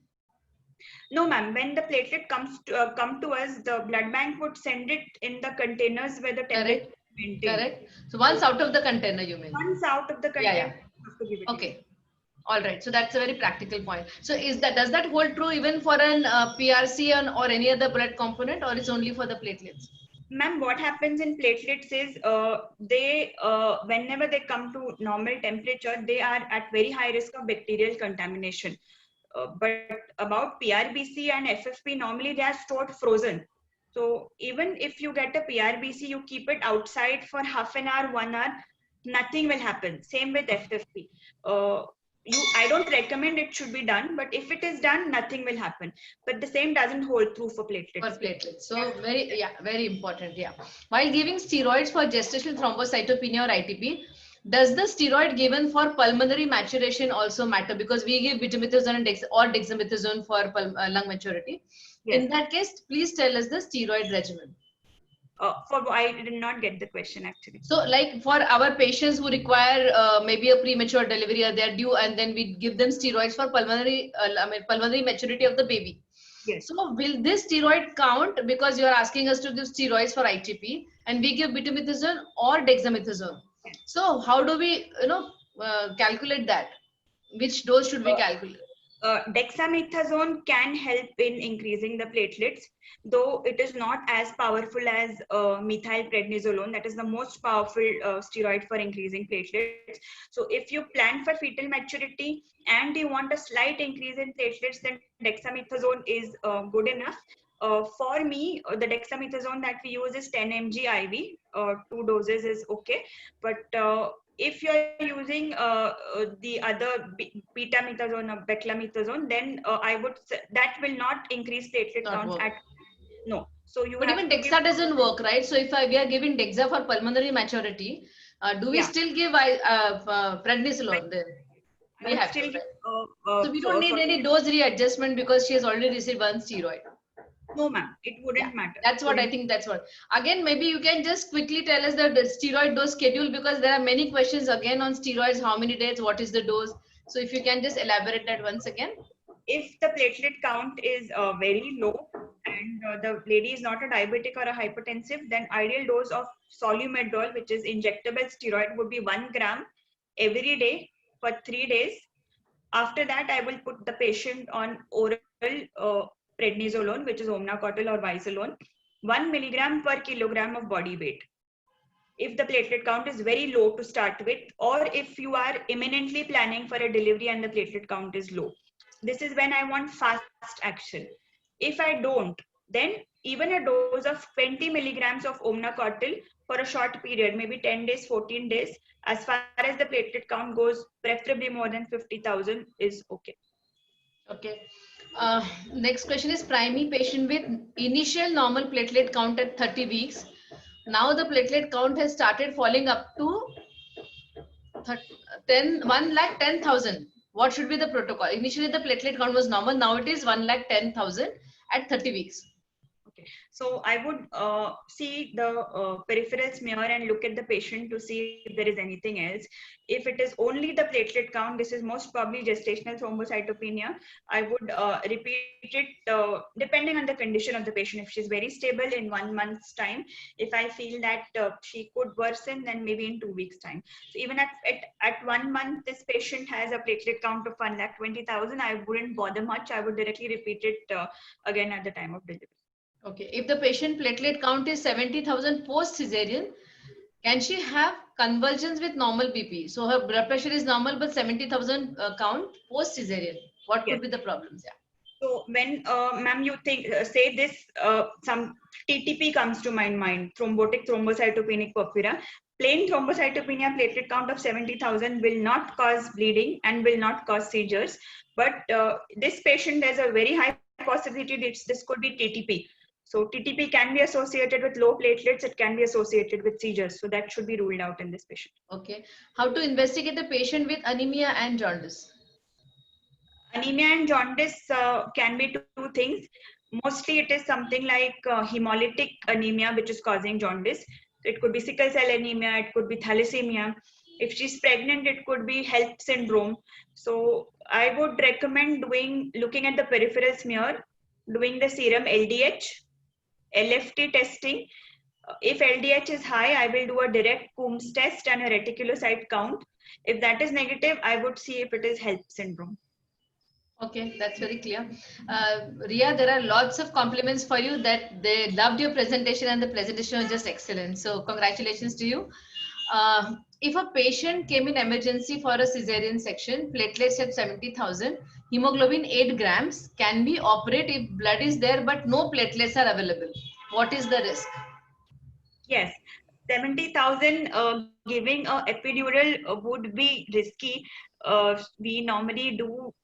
No, ma'am. When the platelet come to us, the blood bank would send it in the containers where the temperature is maintained. Correct. So once out of the container, you mean? Once out of the container. Yeah. Okay. All right. So that's a very practical point. So does that hold true even for an PRC or any other blood component, or it's only for the platelets? Ma'am, what happens in platelets is whenever they come to normal temperature, they are at very high risk of bacterial contamination. But about PRBC and FFP, normally they are stored frozen. So even if you get a PRBC, you keep it outside for half an hour, 1 hour, nothing will happen. Same with FFP. I don't recommend it should be done, but if it is done, nothing will happen. But the same doesn't hold true for platelets. For platelets. So very important. Yeah. While giving steroids for gestational thrombocytopenia or ITP, does the steroid given for pulmonary maturation also matter? Because we give betamethasone or dexamethasone for lung maturity. Yes. In that case, please tell us the steroid regimen. I did not get the question actually. So like for our patients who require maybe a premature delivery or they're due, and then we give them steroids for pulmonary maturity of the baby. Yes. So will this steroid count, because you're asking us to give steroids for ITP and we give betamethasone or dexamethasone? Yes. So how do we calculate that? Which dose should we calculate? Dexamethasone can help in increasing the platelets, though it is not as powerful as methylprednisolone. That is the most powerful steroid for increasing platelets. So if you plan for fetal maturity and you want a slight increase in platelets, then dexamethasone is good enough. For me, the dexamethasone that we use is 10 mg IV. 2 doses is okay. But if you're using the other betamethasone or beclamethasone, then I would say that will not increase platelet count at no. So you. But even Dexa doesn't work, right? So if we are giving Dexa for pulmonary maturity, do we still give prednisolone then? We have to, right? So we don't need any dose readjustment because she has already received one steroid. No, ma'am, it wouldn't matter. That's what I think. That's what. Again, maybe you can just quickly tell us the steroid dose schedule, because there are many questions again on steroids. How many days? What is the dose? So if you can just elaborate that once again. If the platelet count is very low, and the lady is not a diabetic or a hypertensive, then ideal dose of Solumedrol, which is injectable steroid, would be 1 gram every day for 3 days. After that, I will put the patient on oral prednisolone, which is Omnacotil or Visolone, 1 milligram per kilogram of body weight. If the platelet count is very low to start with, or if you are imminently planning for a delivery and the platelet count is low. This is when I want fast action. If I don't, then even a dose of 20 milligrams of Omnacotil for a short period, maybe 10 days, 14 days, as far as the platelet count goes, preferably more than 50,000 is okay. Okay. Next question is primary patient with initial normal platelet count at 30 weeks. Now the platelet count has started falling up to 1,10,000. What should be the protocol? Initially the platelet count was normal. Now it is 1,10,000 at 30 weeks. Okay, so I would see the peripheral smear and look at the patient to see if there is anything else. If it is only the platelet count, this is most probably gestational thrombocytopenia. I would repeat it depending on the condition of the patient. If she's very stable in 1 month's time, if I feel that she could worsen, then maybe in 2 weeks' time. So even at 1 month, this patient has a platelet count of 1,20,000. I wouldn't bother much. I would directly repeat it again at the time of delivery. Okay, if the patient platelet count is 70,000 post-cesarean, can she have convulsions with normal BP? So her blood pressure is normal, but 70,000 count post-cesarean. What could be the problems? Yeah. So when, ma'am, you think, say this, some TTP comes to my mind, thrombotic thrombocytopenic porphyria. Plain thrombocytopenia platelet count of 70,000 will not cause bleeding and will not cause seizures. But this patient has a very high possibility this could be TTP. So TTP can be associated with low platelets. It can be associated with seizures. So that should be ruled out in this patient. Okay. How to investigate a patient with anemia and jaundice? Anemia and jaundice can be two things. Mostly it is something like hemolytic anemia, which is causing jaundice. It could be sickle cell anemia. It could be thalassemia. If she's pregnant, it could be HELLP syndrome. So I would recommend looking at the peripheral smear, doing the serum LDH, LFT testing. If LDH is high, I will do a direct Coombs test and a reticulocyte count. If that is negative, I would see if it is HELLP syndrome. Okay, that's very clear. Ria, there are lots of compliments for you that they loved your presentation and the presentation was just excellent. So congratulations to you. If a patient came in emergency for a cesarean section, platelets at 70,000, hemoglobin 8 grams, can we operate if blood is there but no platelets are available? What is the risk? Yes, 70,000 giving a epidural would be risky. We normally do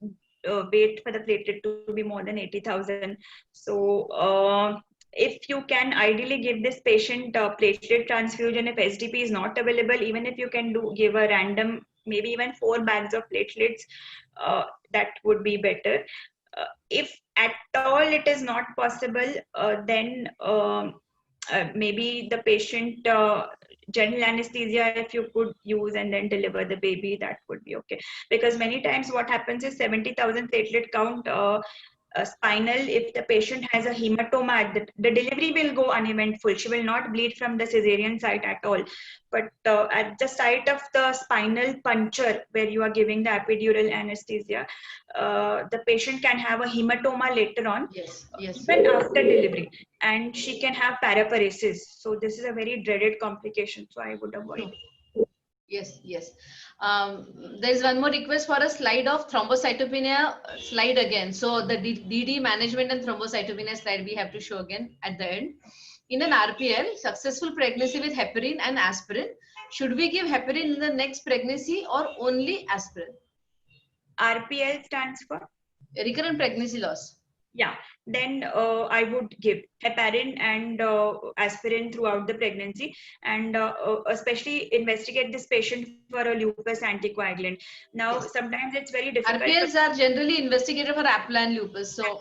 wait for the platelet to be more than 80,000. So if you can ideally give this patient platelet transfusion, if SDP is not available, even if you can give a random, maybe even 4 bags of platelets, that would be better. If at all it is not possible, then maybe the patient general anesthesia, if you could use and then deliver the baby, that would be okay. Because many times what happens is 70,000 platelet count, spinal, if the patient has a hematoma, the delivery will go uneventful. She will not bleed from the cesarean site at all. But at the site of the spinal puncture, where you are giving the epidural anesthesia, the patient can have a hematoma later on, yes, yes, even after delivery, and she can have paraparesis. So this is a very dreaded complication. So I would avoid it. Yes, yes. There is one more request for a slide of thrombocytopenia slide again. So the DD management and thrombocytopenia slide we have to show again at the end. In an RPL, successful pregnancy with heparin and aspirin, should we give heparin in the next pregnancy or only aspirin? RPL stands for? Recurrent pregnancy loss. Yeah, then I would give heparin and aspirin throughout the pregnancy, and especially investigate this patient for a lupus anticoagulant. Now, yes, sometimes it's very difficult. RPLs are generally investigated for APLA and lupus. So,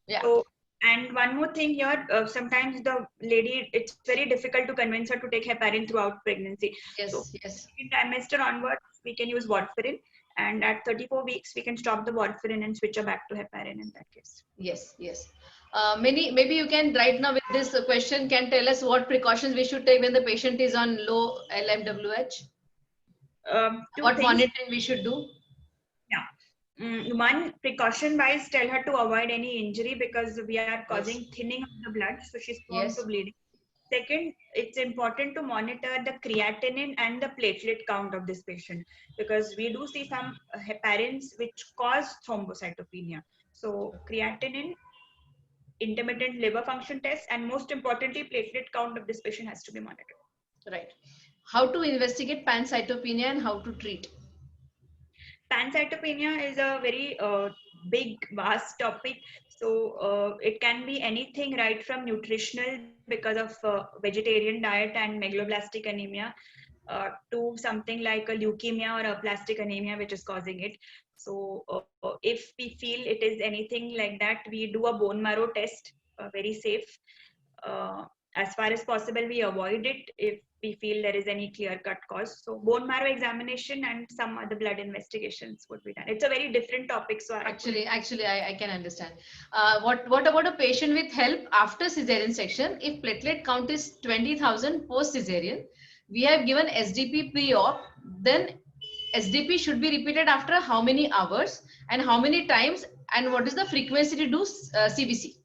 yeah. So, and one more thing here, sometimes the lady, it's very difficult to convince her to take heparin throughout pregnancy. Yes, so, yes. In trimester onwards, we can use warfarin. And at 34 weeks, we can stop the warfarin and switch her back to heparin in that case. Yes, yes. Maybe you can right now with this question can tell us what precautions we should take when the patient is on low LMWH. Two What things. monitoring we should do? Yeah. One, precaution wise, tell her to avoid any injury because we are causing Yes. thinning of the blood, so she's prone Yes. to bleeding. Second, it's important to monitor the creatinine and the platelet count of this patient because we do see some parents which cause thrombocytopenia. So creatinine, intermittent liver function test, and most importantly, platelet count of this patient has to be monitored. Right. How to investigate pancytopenia and how to treat? Pancytopenia is a very big, vast topic. So it can be anything right from nutritional because of vegetarian diet and megaloblastic anemia to something like a leukemia or a aplastic anemia which is causing it. So if we feel it is anything like that, we do a bone marrow test, very safe. As far as possible, we avoid it if we feel there is any clear-cut cause. So bone marrow examination and some other blood investigations would be done. It's a very different topic. So Actually, I can understand. What about a patient with HELP after cesarean section? If platelet count is 20,000 post cesarean, we have given SDP pre-op, then SDP should be repeated after how many hours and how many times, and what is the frequency to do CBC?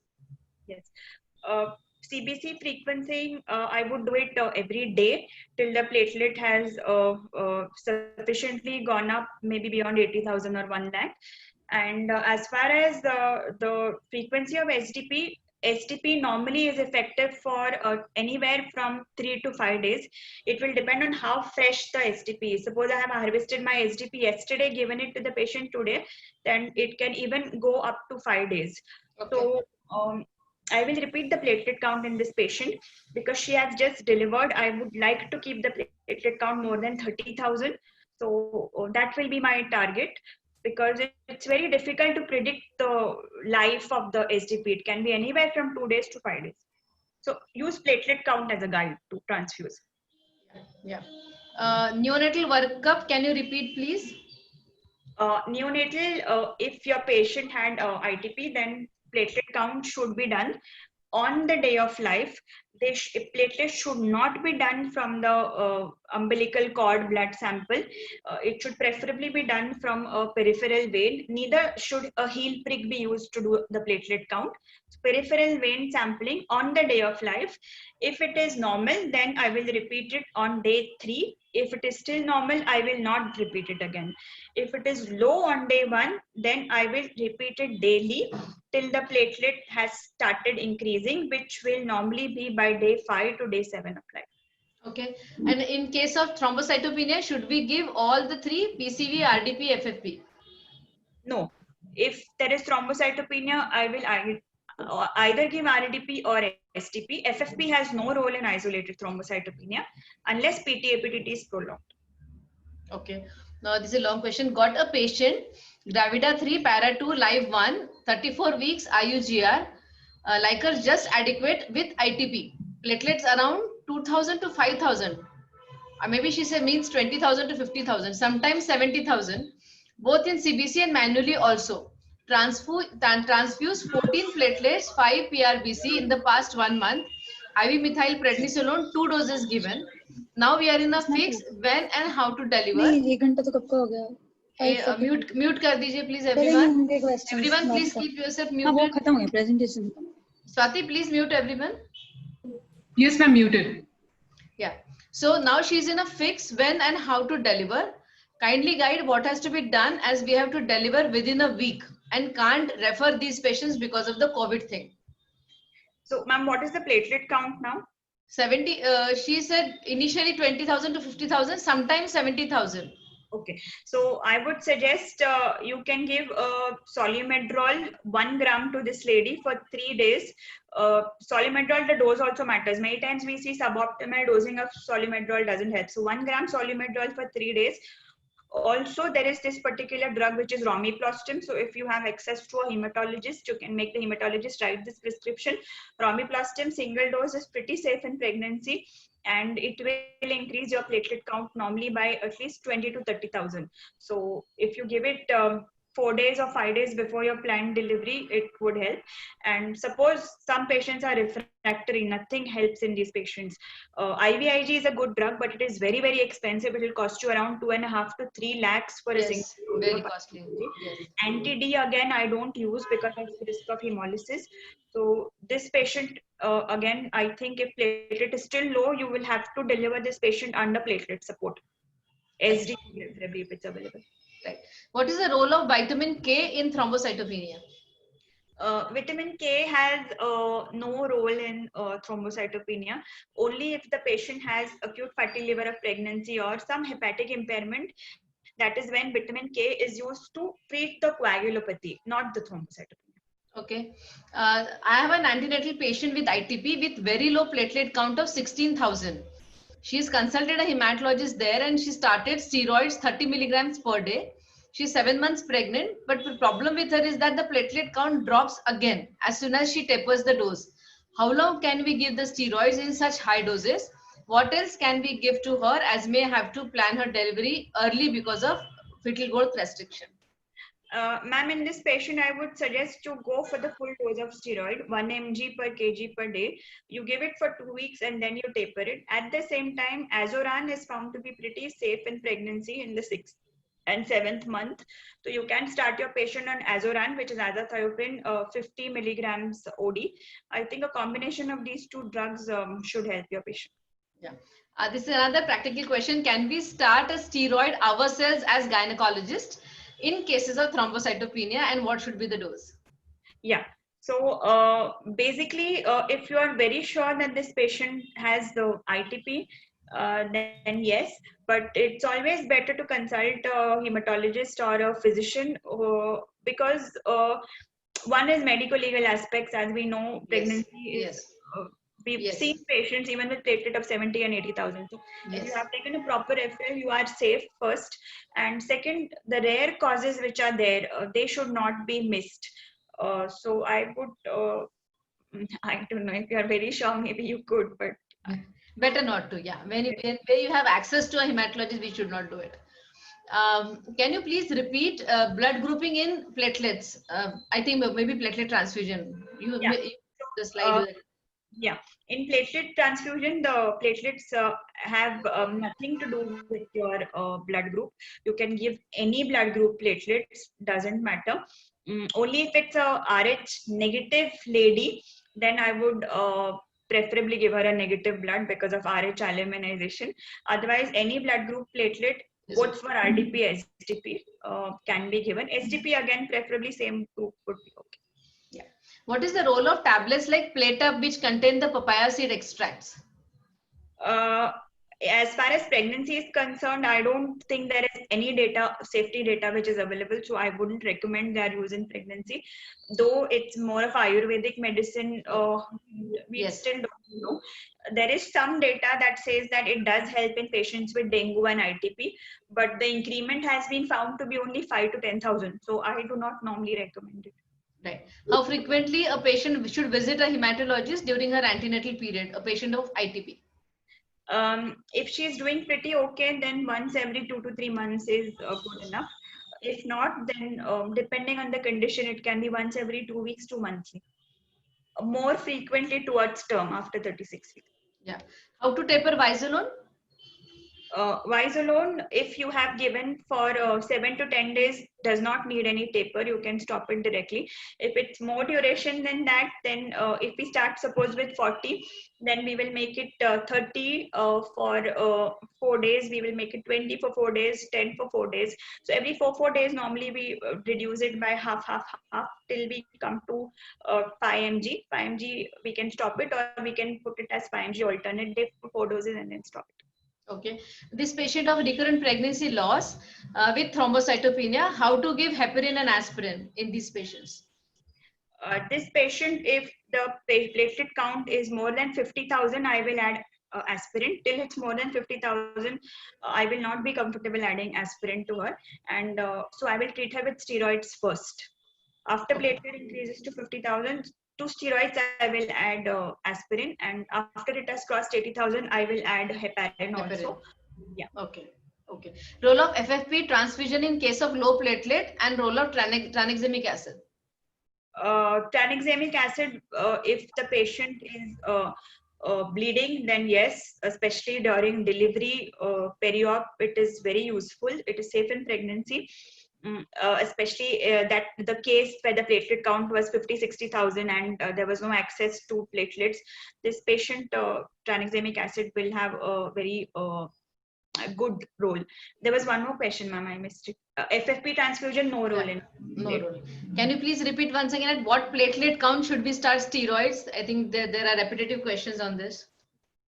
Yes. CBC frequency, I would do it every day till the platelet has sufficiently gone up, maybe beyond 80,000 or 1 lakh. And as far as the frequency of SDP, SDP normally is effective for anywhere from 3 to 5 days. It will depend on how fresh the SDP is. Suppose I have harvested my SDP yesterday, given it to the patient today, then it can even go up to 5 days. Okay. So I will repeat the platelet count in this patient because she has just delivered. I would like to keep the platelet count more than 30,000. So that will be my target because it's very difficult to predict the life of the SDP. It can be anywhere from 2 days to 5 days. So use platelet count as a guide to transfuse. Yeah. Neonatal workup, can you repeat, please? Neonatal, if your patient had ITP, then platelet count should be done on the day of life. Platelets should not be done from the umbilical cord blood sample. It should preferably be done from a peripheral vein. Neither should a heel prick be used to do the platelet count. So peripheral vein sampling on the day of life. If it is normal, then I will repeat it on day 3. If it is still normal, I will not repeat it again. If it is low on day 1, then I will repeat it daily till the platelet has started increasing, which will normally be by day 5 to day 7 of life. Okay. And in case of thrombocytopenia, should we give all the 3, PCV, RDP, FFP? No. If there is thrombocytopenia, I will either give RDP or STP. FFP has no role in isolated thrombocytopenia unless PT-APTT is prolonged. Okay. Now this is a long question. Got a patient, Gravida 3, Para 2, Live 1, 34 weeks, IUGR, Likert just adequate with ITP. Platelets around 2,000 to 5,000. Maybe she said means 20,000 to 50,000, sometimes 70,000, both in CBC and manually also. Transfuse 14 platelets, 5 PRBC in the past 1 month. IV methyl prednisolone 2 doses given. Now we are in a fix when and how to deliver. Mute कर दीजिए please everyone. Everyone please keep yourself muted. Swati, please mute everyone. Yes, ma'am, muted. Yeah. So now she's in a fix when and how to deliver. Kindly guide what has to be done as we have to deliver within a week and can't refer these patients because of the COVID thing. So, ma'am, what is the platelet count now? 70. She said initially 20,000 to 50,000, sometimes 70,000. Okay, so I would suggest you can give Solumedrol 1 gram to this lady for 3 days. Solumedrol, the dose also matters. Many times we see suboptimal dosing of Solumedrol doesn't help. So 1 gram Solumedrol for 3 days. Also, there is this particular drug which is Romiplastim. So if you have access to a hematologist, you can make the hematologist write this prescription. Romiplastim single dose is pretty safe in pregnancy, and it will increase your platelet count normally by at least 20 to 30,000. So if you give it 4 days or 5 days before your planned delivery, it would help. And suppose some patients are refractory, nothing helps in these patients. IVIG is a good drug, but it is very, very expensive. It will cost you around 2.5 to 3 lakhs for a single Yes, dose very of costly. IVIG. Yes. Anti-D again, I don't use because of risk of hemolysis. So this patient, again, I think if platelet is still low, you will have to deliver this patient under platelet support. SD preferably if it's available. Right. What is the role of vitamin K in thrombocytopenia? Vitamin K has no role in thrombocytopenia. Only if the patient has acute fatty liver of pregnancy or some hepatic impairment, that is when vitamin K is used to treat the coagulopathy, not the thrombocytopenia. Okay. I have an antenatal patient with ITP with very low platelet count of 16,000. She's consulted a hematologist there and she started steroids 30 milligrams per day. She's 7 months pregnant, but the problem with her is that the platelet count drops again as soon as she tapers the dose. How long can we give the steroids in such high doses? What else can we give to her as may have to plan her delivery early because of fetal growth restriction? Ma'am, in this patient, I would suggest to go for the full dose of steroid, 1 mg per kg per day. You give it for 2 weeks and then you taper it. At the same time, Azoran is found to be pretty safe in pregnancy in the 6th and 7th month. So you can start your patient on Azoran, which is azathioprine, 50 milligrams OD. I think a combination of these two drugs should help your patient. Yeah. This is another practical question. Can we start a steroid ourselves as gynecologists in cases of thrombocytopenia, and what should be the dose? Yeah. So basically, if you are very sure that this patient has the ITP, then yes, but it's always better to consult a hematologist or a physician because one is medico-legal aspects. As we know, pregnancy is, we've seen patients even with platelet of 70 and 80,000. So if you have taken a proper referral, you are safe first. And second, the rare causes which are there, they should not be missed. So I would, I don't know if you are very sure, maybe you could, but better not to. Yeah, when you have access to a hematologist, we should not do it. Can you please repeat blood grouping in platelets? I think maybe platelet transfusion. The slide. Yeah, in platelet transfusion, the platelets have nothing to do with your blood group. You can give any blood group platelets, doesn't matter. Only if it's a Rh negative lady, then I would preferably give her a negative blood because of Rh aluminization. Otherwise, any blood group platelet, both for RDP, SDP, can be given. SDP again, preferably same group would be okay. What is the role of tablets like Plate-Up which contain the papaya seed extracts? As far as pregnancy is concerned, I don't think there is any data, safety data, which is available. So I wouldn't recommend their use in pregnancy. Though it's more of Ayurvedic medicine, we still don't know. There is some data that says that it does help in patients with dengue and ITP, but the increment has been found to be only 5 to 10,000. So I do not normally recommend it. Right. How frequently a patient should visit a hematologist during her antenatal period, a patient of ITP? If she's doing pretty okay, then once every 2 to 3 months is good enough. If not, then depending on the condition, it can be once every 2 weeks to monthly. More frequently towards term after 36 weeks. Yeah. How to taper Vizolone? Vizolone, if you have given for 7 to 10 days, does not need any taper. You can stop it directly. If it's more duration than that, then if we start suppose with 40, then we will make it 30 for 4 days. We will make it 20 for 4 days, 10 for 4 days. So every 4 days, normally we reduce it by half till we come to 5 mg. 5 mg, we can stop it, or we can put it as 5 mg alternate day for 4 doses and then stop it. Okay. This patient of recurrent pregnancy loss with thrombocytopenia, how to give heparin and aspirin in these patients? This patient, if the platelet count is more than 50,000, I will add aspirin. Till it's more than 50,000, I will not be comfortable adding aspirin to her. And so I will treat her with steroids first. After platelet increases to 50,000, to steroids, I will add aspirin, and after it has crossed 80,000, I will add heparin also. Yeah. Okay. Okay. Role of FFP transfusion in case of low platelet and role of tranexamic acid. Tranexamic acid, if the patient is bleeding, then yes, especially during delivery, peri-op, it is very useful. It is safe in pregnancy. Especially that the case where the platelet count was 50-60,000 and there was no access to platelets, this patient tranexamic acid will have a very a good role. There was one more question, ma'am, I missed it. FFP transfusion, no role in No it. role. Can you please repeat once again at what platelet count should we start steroids? I think there are repetitive questions on this.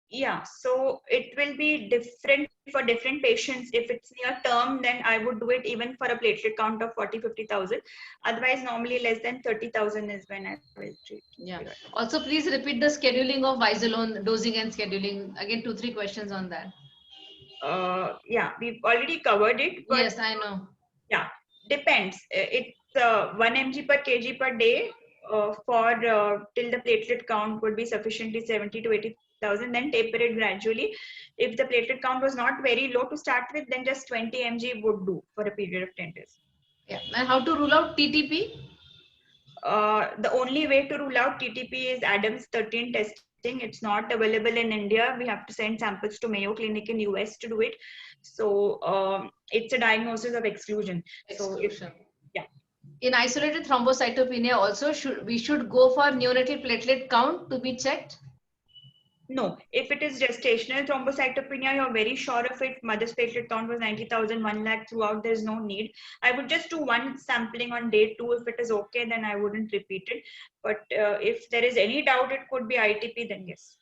Yeah, so it will be different for different patients. If it's near term, then I would do it even for a platelet count of 40-50,000. Otherwise, normally less than 30,000 is when I will treat. Yeah. steroid. Also, please repeat the scheduling of Vizolone dosing and scheduling. Again, 2-3 questions on that. Yeah, we've already covered it, but Yes, I know. yeah, depends. It's 1 mg per kg per day for till the platelet count would be sufficiently 70-80,000, then taper it gradually. If the platelet count was not very low to start with, then just 20 mg would do for a period of 10 days. Yeah. And how to rule out TTP? The only way to rule out TTP is Adams 13 testing. It's not available in India. We have to send samples to Mayo Clinic in US to do it. So it's a diagnosis of exclusion. Exclusion. Yeah. In isolated thrombocytopenia also, we should go for neonatal platelet count to be checked? No, if it is gestational thrombocytopenia, you're very sure of it. Mother's platelet count was 90,000, 1 lakh throughout. There's no need. I would just do one sampling on day 2. If it is okay, then I wouldn't repeat it. But if there is any doubt, it could be ITP, then yes.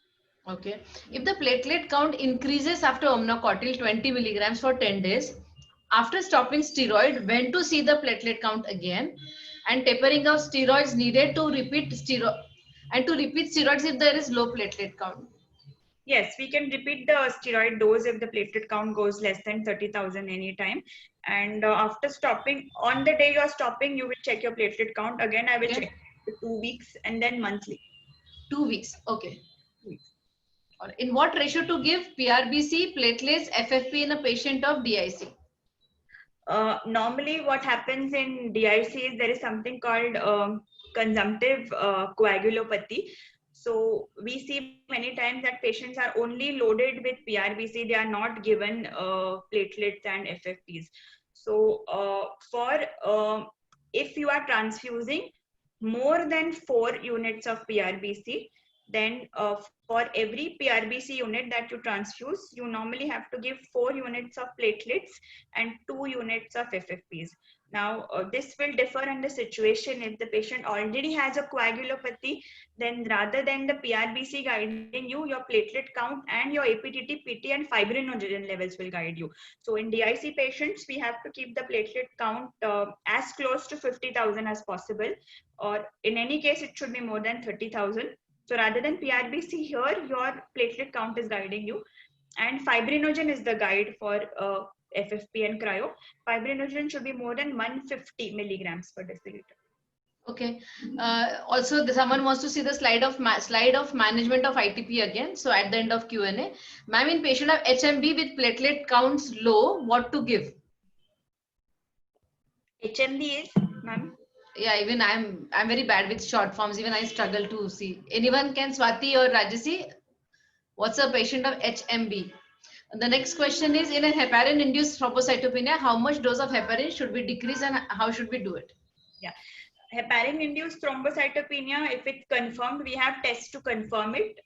Okay. If the platelet count increases after omnacotil 20 milligrams for 10 days, after stopping steroid, when to see the platelet count again, and tapering of steroids needed to repeat steroid and to repeat steroids if there is low platelet count. Yes, we can repeat the steroid dose if the platelet count goes less than 30,000 anytime. And after stopping, on the day you're stopping, you will check your platelet count. Again, I will check for 2 weeks and then monthly. 2 weeks. Okay. 2 weeks. Or in what ratio to give PRBC, platelets, FFP in a patient of DIC? Normally, what happens in DIC is there is something called consumptive coagulopathy. So we see many times that patients are only loaded with PRBC. They are not given platelets and FFPs. So if you are transfusing more than 4 units of PRBC, then for every PRBC unit that you transfuse, you normally have to give 4 units of platelets and 2 units of FFPs. Now, this will differ in the situation. If the patient already has a coagulopathy, then rather than the PRBC guiding you, your platelet count and your APTT, PT and fibrinogen levels will guide you. So in DIC patients, we have to keep the platelet count as close to 50,000 as possible, or in any case, it should be more than 30,000. So rather than PRBC here, your platelet count is guiding you. And fibrinogen is the guide for FFP and cryo. Fibrinogen should be more than 150 milligrams per deciliter. Okay. Also, someone wants to see the slide of management of ITP again. So at the end of Q&A, ma'am, in patient of HMB with platelet counts low, what to give? HMB is, ma'am? Yeah, even I'm very bad with short forms. Even I struggle to see. Anyone can, Swati or Rajasi? What's a patient of HMB? The next question is, in a heparin-induced thrombocytopenia, how much dose of heparin should we decrease and how should we do it? Yeah, heparin-induced thrombocytopenia, if it's confirmed, we have tests to confirm it.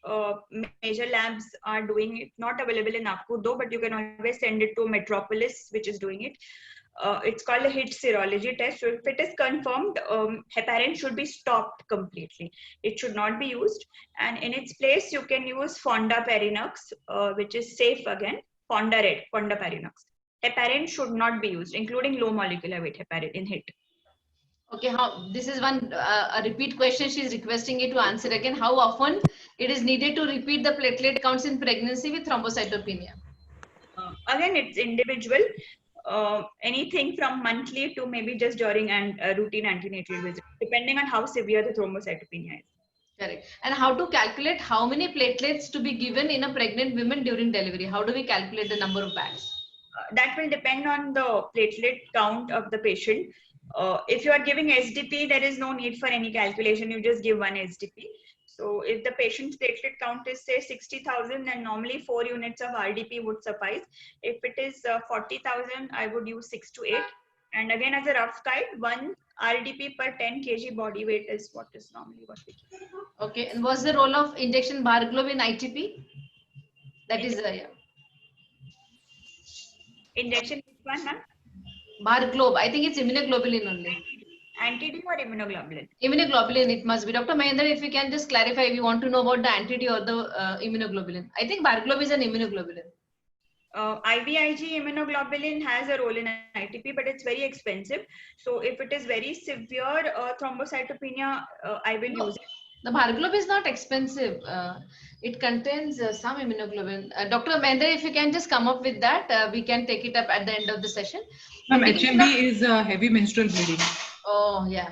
Major labs are doing it. Not available in Nagpur though, but you can always send it to Metropolis, which is doing it. It's called a HIT serology test. So if it is confirmed, heparin should be stopped completely. It should not be used. And in its place, you can use Fondaparinux, which is safe again. Fondaret, Fondaparinux. Heparin should not be used, including low molecular weight heparin in HIT. Okay, this is one a repeat question. She's requesting you to answer again. How often it is needed to repeat the platelet counts in pregnancy with thrombocytopenia? Again, it's individual. Anything from monthly to maybe just during a routine antenatal visit, depending on how severe the thrombocytopenia is. Correct. And how to calculate how many platelets to be given in a pregnant woman during delivery? How do we calculate the number of bags? that will depend on the platelet count of the patient. If you are giving SDP, there is no need for any calculation. You just give one SDP. So if the patient's platelet count is say 60,000, then normally 4 units of RDP would suffice. If it is 40,000, I would use 6 to 8. And again, as a rough guide, 1 RDP per 10 kg body weight is what is normally what we give. Okay, and what's the role of injection Barglob in ITP? That is yeah. Injection which one, ma'am? Barglob. I think it's immunoglobulin only. Anti-D or immunoglobulin? Immunoglobulin it must be. Dr. Mahendra, if we can just clarify, if you want to know about the anti-D or the immunoglobulin. I think Barglob is an immunoglobulin. IVIG immunoglobulin has a role in ITP, but it's very expensive. So if it is very severe thrombocytopenia, I will use it. The Barglob is not expensive. It contains some immunoglobulin. Dr. Mahendra, if you can just come up with that, we can take it up at the end of the session. HMB is heavy menstrual bleeding. Oh, yeah.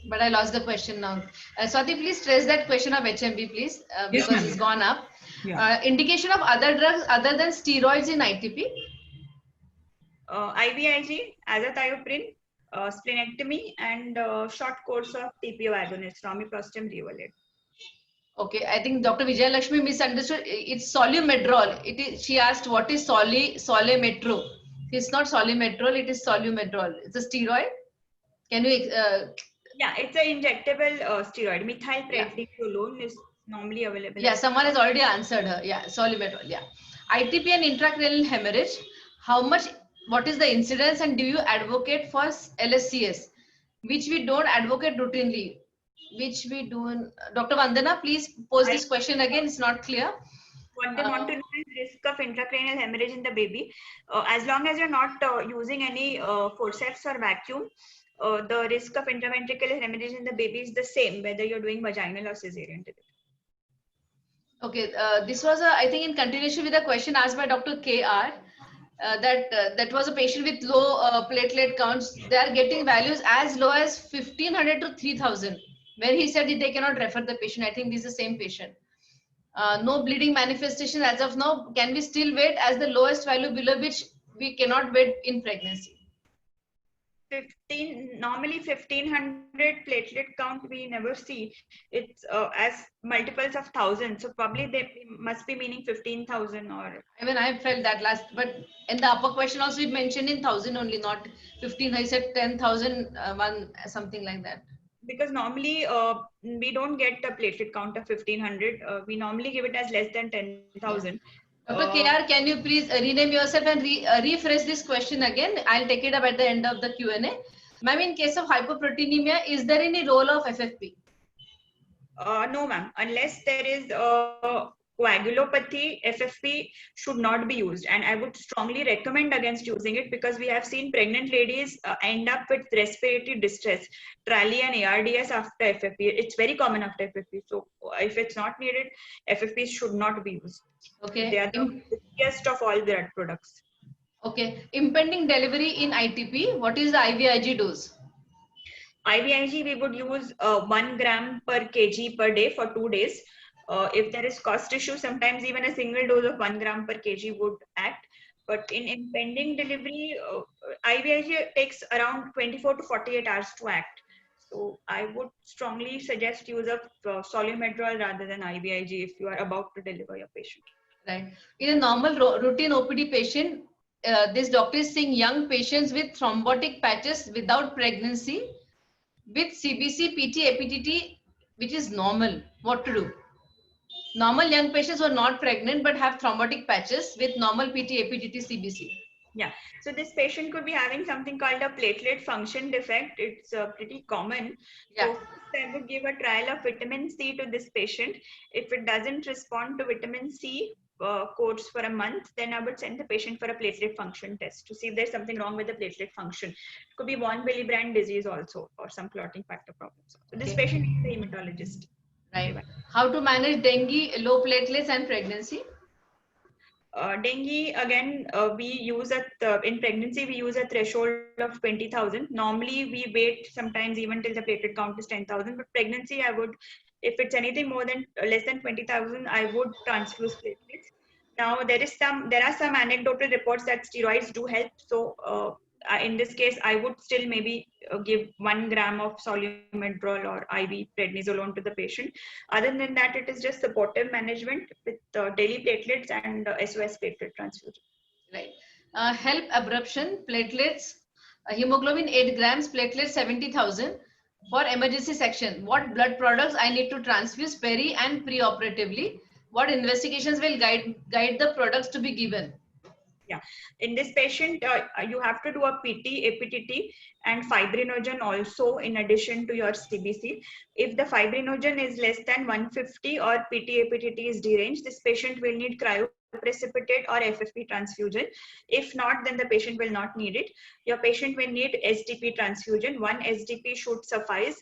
But I lost the question now. Swati, please stress that question of HMB, please, because Yes, it's gone up. Yeah. Indication of other drugs other than steroids in ITP? IVIG, azathioprine, splenectomy, and short course of TPO agonist, romiflostim, Revolade. Okay, I think Dr. Vijay Lakshmi misunderstood. It's solumedrol. It is. She asked, "What is solimetro?" It's not solimetrol. It is solumedrol. It's a steroid. Can you? Yeah, it's an injectable steroid. Methylprednisolone is normally available. Yeah, someone has already answered her. Yeah, solimetrol. Yeah, ITP and intracranial hemorrhage. How much? What is the incidence, and do you advocate for LSCS, which we don't advocate routinely? Which we do in, Dr. Vandana, please pose this question again. It's not clear. What they want to know is risk of intracranial hemorrhage in the baby. As long as you're not using any forceps or vacuum, the risk of intraventricular hemorrhage in the baby is the same, whether you're doing vaginal or cesarean delivery. Okay, this was, I think, in continuation with a question asked by Dr. KR. That was a patient with low platelet counts. They are getting values as low as 1500 to 3000, where he said they cannot refer the patient. I think this is the same patient. No bleeding manifestation as of now. Can we still wait as the lowest value below which we cannot wait in pregnancy? Normally 1500 platelet count we never see. It's as multiples of thousands. So probably they must be meaning 15,000 or. I mean, I felt that last, but in the upper question also it mentioned in 1000 only, not 15. I said 10,000, one something like that. Because normally we don't get a platelet count of 1500. We normally give it as less than 10,000. Dr. KR, can you please rename yourself and rephrase this question again? I'll take it up at the end of the Q&A. Ma'am, in case of hypoproteinemia, is there any role of FFP? No, ma'am. Unless there is coagulopathy, FFP should not be used. And I would strongly recommend against using it because we have seen pregnant ladies end up with respiratory distress, TRALI and ARDS after FFP. It's very common after FFP. So if it's not needed, FFPs should not be used. Okay. They are the riskiest of all blood products. Okay. Impending delivery in ITP, what is the IVIG dose? IVIG, we would use 1 gram per kg per day for 2 days. If there is cost issue, sometimes even a single dose of 1 gram per kg would act. But in impending delivery, IVIG takes around 24 to 48 hours to act. So I would strongly suggest use of solumedrol rather than IVIG if you are about to deliver your patient. Right. In a normal routine OPD patient, this doctor is seeing young patients with thrombotic patches without pregnancy, with CBC, PT, APTT, which is normal. What to do? Normal young patients who are not pregnant but have thrombotic patches with normal PT, APTT, CBC. Yeah, so this patient could be having something called a platelet function defect. It's pretty common. Yeah. So I would give a trial of vitamin C to this patient. If it doesn't respond to vitamin C course for a month, then I would send the patient for a platelet function test to see if there's something wrong with the platelet function. It could be von Willebrand disease also or some clotting factor problems. So this patient is a hematologist. Right. How to manage dengue, low platelets and pregnancy? Dengue, again, we use in pregnancy, we use a threshold of 20,000. Normally, we wait sometimes even till the platelet count is 10,000. But pregnancy, I would, if it's anything more than less than 20,000, I would transfuse platelets. Now there are some anecdotal reports that steroids do help. So in this case, I would still maybe give 1 gram of Solu-Medrol or IV prednisolone to the patient. Other than that, it is just supportive management with daily platelets and SOS platelet transfusion. Right. HELP abruption, platelets, hemoglobin 8 grams, platelets 70,000 for emergency section. What blood products I need to transfuse peri and pre-operatively? What investigations will guide the products to be given? Yeah, in this patient, you have to do a PT, APTT, and fibrinogen also in addition to your CBC. If the fibrinogen is less than 150 or PT, APTT is deranged, this patient will need cryoprecipitate or FFP transfusion. If not, then the patient will not need it. Your patient will need SDP transfusion. 1 SDP should suffice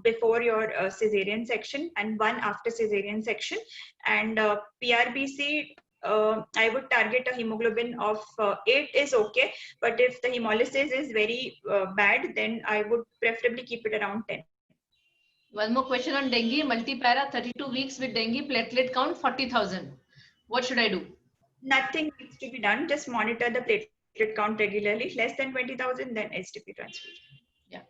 before your cesarean section and 1 after cesarean section. And PRBC, I would target a hemoglobin of 8 is okay, but if the hemolysis is very bad, then I would preferably keep it around 10. One more question on dengue, multipara, 32 weeks with dengue, platelet count 40,000. What should I do? Nothing needs to be done. Just monitor the platelet count regularly. Less than 20,000, then SDP transfusion. Yeah.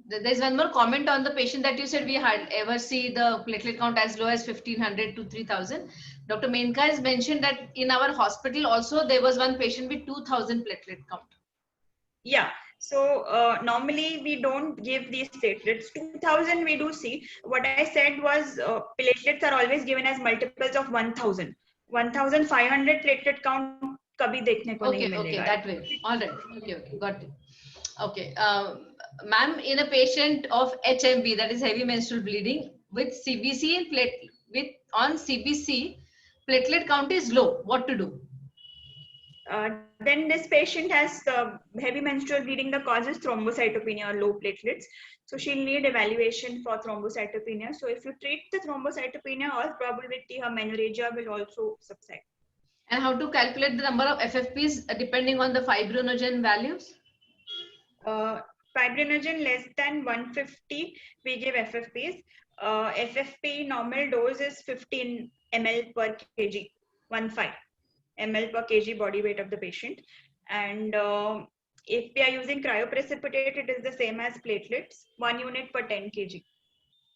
There's one more comment on the patient that you said we had ever see the platelet count as low as 1,500 to 3,000. Dr. Menka has mentioned that in our hospital also there was one patient with 2,000 platelet count. Yeah. So normally we don't give these platelets. 2,000 we do see. What I said was platelets are always given as multiples of 1,000. 1,500 platelet count kabhi dekhne ko nahi milega. Okay, that way. All right. Okay, got it. Okay. Ma'am, in a patient of HMB, that is heavy menstrual bleeding, with CBC and on CBC, platelet count is low. What to do? Then this patient has heavy menstrual bleeding. The cause is thrombocytopenia or low platelets. So she'll need evaluation for thrombocytopenia. So if you treat the thrombocytopenia, all probability her menorrhagia will also subside. And how to calculate the number of FFPs depending on the fibrinogen values? Fibrinogen less than 150, we give FFPs. FFP normal dose is 15 ml per kg, 15 ml per kg body weight of the patient. And if we are using cryoprecipitate, it is the same as platelets, 1 unit per 10 kg.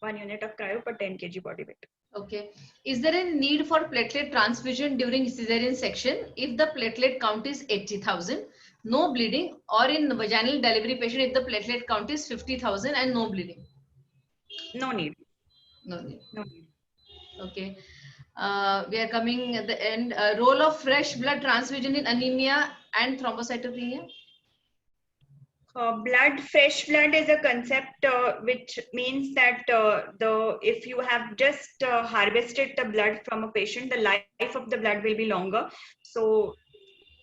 1 unit of cryo per 10 kg body weight. Okay. Is there a need for platelet transfusion during cesarean section if the platelet count is 80,000? No bleeding, or in vaginal delivery patient if the platelet count is 50,000 and no bleeding? No need. No need. No need. Okay. We are coming at the end. Role of fresh blood transfusion in anemia and thrombocytopenia? Fresh blood is a concept which means that if you have just harvested the blood from a patient, the life of the blood will be longer. So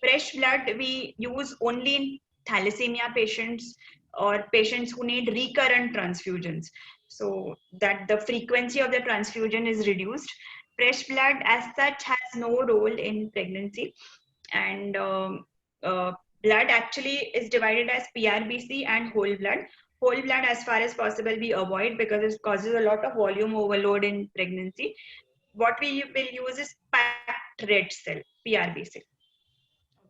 fresh blood we use only in thalassemia patients or patients who need recurrent transfusions, so that the frequency of the transfusion is reduced. Fresh blood as such has no role in pregnancy, and blood actually is divided as PRBC and whole blood. Whole blood as far as possible we avoid because it causes a lot of volume overload in pregnancy. What we will use is packed red cell, PRBC.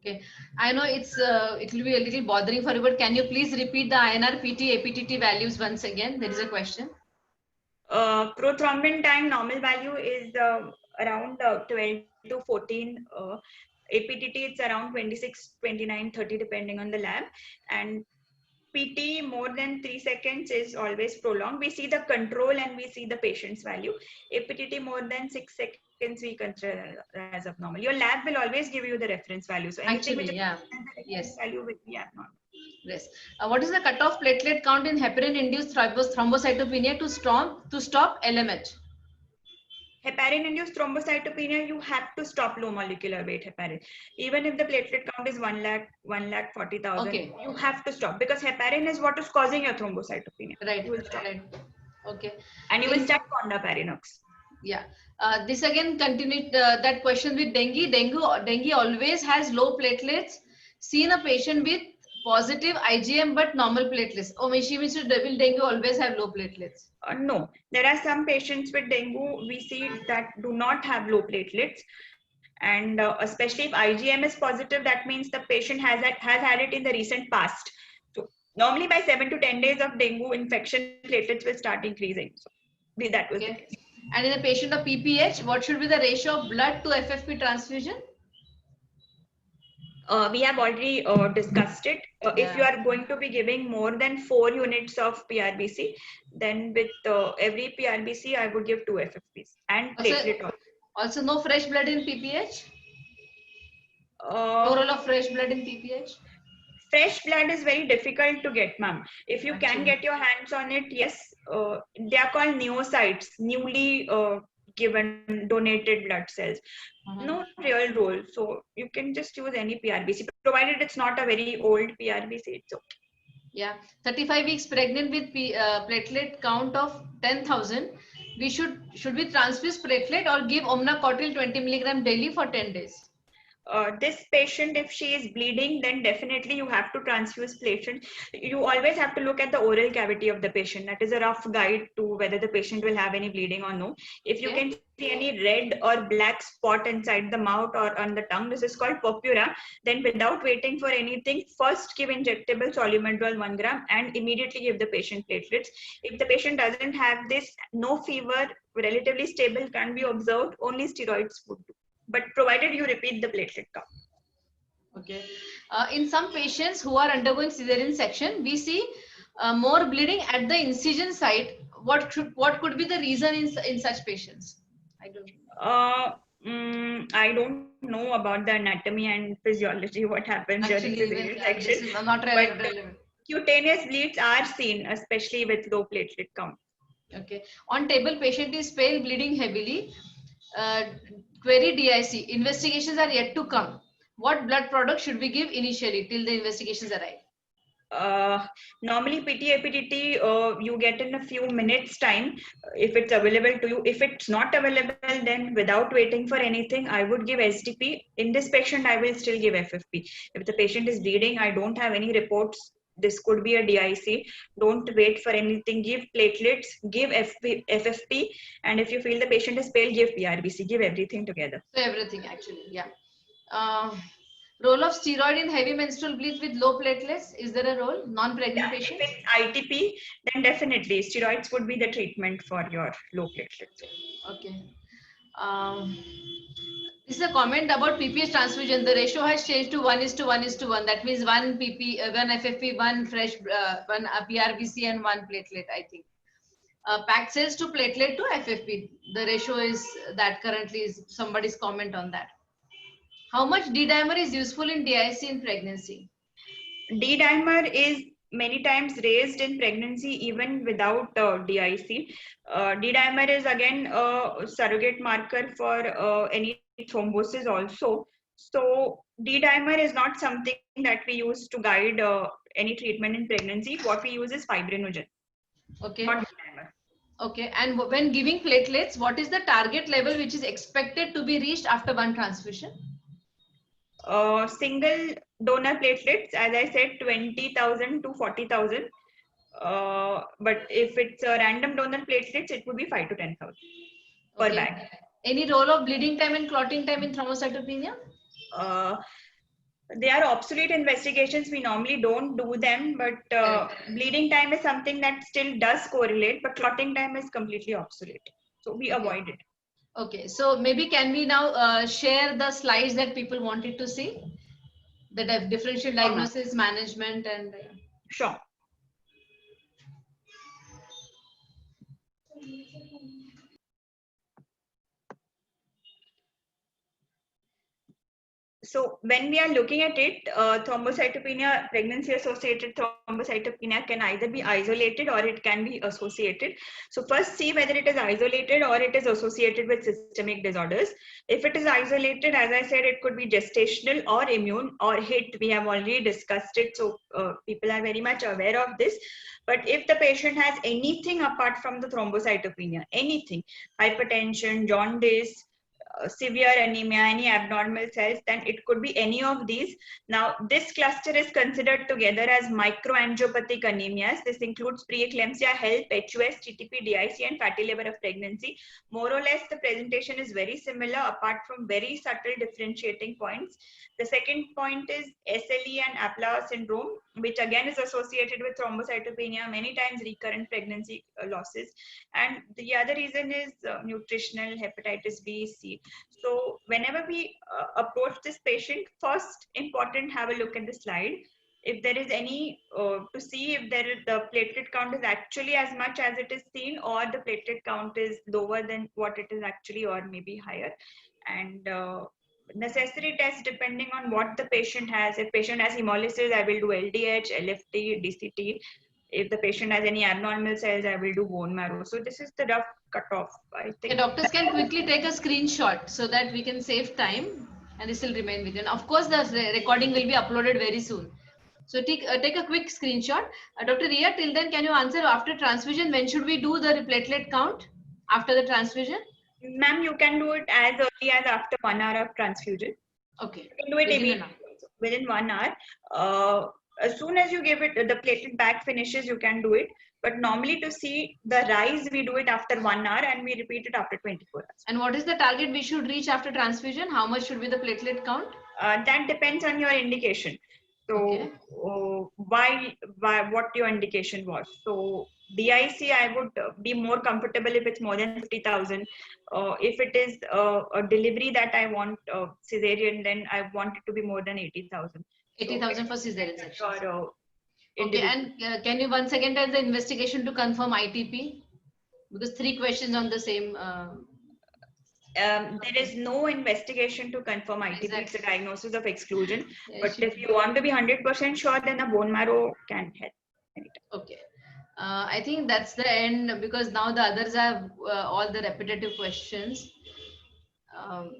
Okay, I know it will be a little bothering for you, but can you please repeat the INR, PT, APTT values once again? There is a question. Prothrombin time normal value is around 12 to 14. APTT it's around 26, 29, 30 depending on the lab, and PT more than 3 seconds is always prolonged. We see the control and we see the patient's value. APTT more than 6 seconds we consider as abnormal. Your lab will always give you the reference value. So anything actually, which yeah, yes, value will be abnormal. Yes. What is the cutoff platelet count in heparin-induced thrombocytopenia to stop LMH? Heparin-induced thrombocytopenia, you have to stop low molecular weight heparin. Even if the platelet count is 1,40,000, okay, you have to stop because heparin is what is causing your thrombocytopenia. Right. You will stop. Right. Okay. And you will start fondaparinux. Yeah. This again continued that question with dengue. Dengue always has low platelets. Seen a patient with positive IgM but normal platelets. Oh, she means will dengue always have low platelets? No, there are some patients with dengue we see that do not have low platelets. And especially if IgM is positive, that means the patient has had it in the recent past. So normally by 7 to 10 days of dengue infection, platelets will start increasing. So that was the case. And in a patient of PPH, what should be the ratio of blood to FFP transfusion? We have already discussed it. If you are going to be giving more than 4 units of PRBC, then with every PRBC, I would give 2 FFPs and platelet. Also, no fresh blood in PPH? No role of fresh blood in PPH? Fresh blood is very difficult to get, ma'am. If you can get your hands on it, yes. They are called neocytes, newly given donated blood cells. No real role. So you can just use any PRBC, provided it's not a very old PRBC. It's okay. Yeah, 35 weeks pregnant with platelet count of 10,000. We should we transfuse platelet or give Omnacotil 20 milligram daily for 10 days? This patient, if she is bleeding, then definitely you have to transfuse platelet. You always have to look at the oral cavity of the patient. That is a rough guide to whether the patient will have any bleeding or no. If you can see any red or black spot inside the mouth or on the tongue, this is called purpura. Then without waiting for anything, first give injectable Solu-Medrol 1 gram and immediately give the patient platelets. If the patient doesn't have this, no fever, relatively stable, can be observed, only steroids would do. But provided you repeat the platelet count. Okay. In some patients who are undergoing cesarean section, we see more bleeding at the incision site. What could be the reason in such patients? I don't know. I don't know about the anatomy and physiology, what happens during cesarean section. This is not relevant. Cutaneous bleeds are seen, especially with low platelet count. Okay. On table, patient is pale, bleeding heavily. Query DIC. Investigations are yet to come. What blood product should we give initially till the investigations arrive? Normally PT-APTT you get in a few minutes time if it's available to you. If it's not available, then without waiting for anything, I would give SDP. In this patient, I will still give FFP. If the patient is bleeding, I don't have any reports. This could be a DIC. Don't wait for anything. Give platelets, give FFP, and if you feel the patient is pale, give PRBC. Give everything together. So everything actually, yeah. Role of steroid in heavy menstrual bleeds with low platelets. Is there a role? Non-pregnant patients? If it's ITP, then definitely steroids would be the treatment for your low platelets. Okay. This is a comment about PPH transfusion. The ratio has changed to 1:1:1. That means 1 FFP, 1 fresh, 1 PRBC, and 1 platelet, I think. Packed cells to platelet to FFP. The ratio is that currently is somebody's comment on that. How much D-dimer is useful in DIC in pregnancy? D-dimer is many times raised in pregnancy even without DIC. D-dimer is again a surrogate marker for any thrombosis also. So D-dimer is not something that we use to guide any treatment in pregnancy. What we use is fibrinogen. Okay. Not D-dimer. Okay. And when giving platelets, what is the target level which is expected to be reached after one transfusion? Single donor platelets, as I said, 20,000 to 40,000. But if it's a random donor platelets, it would be 5 to 10,000 per bag. Any role of bleeding time and clotting time in thrombocytopenia? They are obsolete investigations. We normally don't do them, but bleeding time is something that still does correlate, but clotting time is completely obsolete. So we avoid it. Okay, so maybe can we now share the slides that people wanted to see? The differential diagnosis, management, and... Sure. So when we are looking at it, thrombocytopenia, pregnancy-associated thrombocytopenia can either be isolated or it can be associated. So first see whether it is isolated or it is associated with systemic disorders. If it is isolated, as I said, it could be gestational or immune or HIT. We have already discussed it. So people are very much aware of this. But if the patient has anything apart from the thrombocytopenia, anything, hypertension, jaundice, severe anemia, any abnormal cells, then it could be any of these. Now, this cluster is considered together as microangiopathic anemias. This includes preeclampsia, HELP, HUS, TTP, DIC, and fatty liver of pregnancy. More or less, the presentation is very similar, apart from very subtle differentiating points. The second point is SLE and APLA syndrome, which again is associated with thrombocytopenia, many times recurrent pregnancy losses. And the other reason is nutritional hepatitis B, C. So whenever we approach this patient, first important, have a look at the slide. If there is any, to see if the platelet count is actually as much as it is seen, or the platelet count is lower than what it is actually, or maybe higher. And necessary tests depending on what the patient has. If patient has hemolysis, I will do LDH, LFT, DCT. If the patient has any abnormal cells, I will do bone marrow. So this is the rough cutoff, I think. Okay, doctors can quickly take a screenshot so that we can save time, and this will remain with you. And of course, the recording will be uploaded very soon. So take a quick screenshot. Dr. Ria, till then, can you answer after transfusion, when should we do the platelet count after the transfusion? Ma'am, you can do it as early as after 1 hour of transfusion. Okay. You can do it within 1 hour. As soon as you give it, the platelet bag finishes, you can do it. But normally to see the rise, we do it after 1 hour and we repeat it after 24 hours. And what is the target we should reach after transfusion? How much should be the platelet count? That depends on your indication. So Okay. what your indication was. So DIC, I would be more comfortable if it's more than 50,000. If it is a delivery that I want cesarean, then I want it to be more than 80,000. 80,000 for cesarean section. Okay, and can you once again tell the investigation to confirm ITP? Because 3 questions on the same. There is no investigation to confirm ITP. Exactly. It's a diagnosis of exclusion. Yeah, but if you want to be 100% sure, then a bone marrow can help. Okay. I think that's the end, because now the others have all the repetitive questions.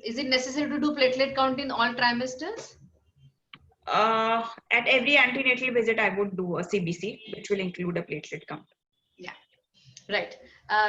Is it necessary to do platelet count in all trimesters? At every antenatal visit, I would do a CBC, which will include a platelet count. Yeah, right.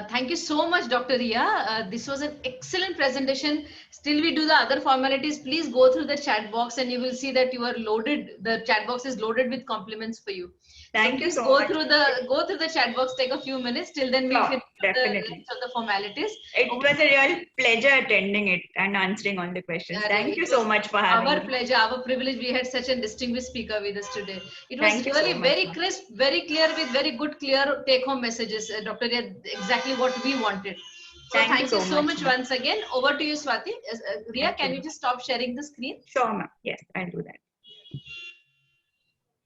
Thank you so much, Dr. Ria. This was an excellent presentation. Still, we do the other formalities. Please go through the chat box and you will see that you are loaded. The chat box is loaded with compliments for you. Thank you so go much. Go through the chat box. Take a few minutes. Till then, we'll finish the rest of the formalities. It was a real pleasure attending it and answering all the questions. Thank you so much for having me. Our pleasure, our privilege. We had such a distinguished speaker with us today. It was Thank you really so much, very crisp, very clear, with very good, clear take-home messages. Dr. Ria, exactly what we wanted. So thank you so much once again. Over to you, Swati. Ria, can you just stop sharing the screen? Sure, ma'am. Yes, I'll do that.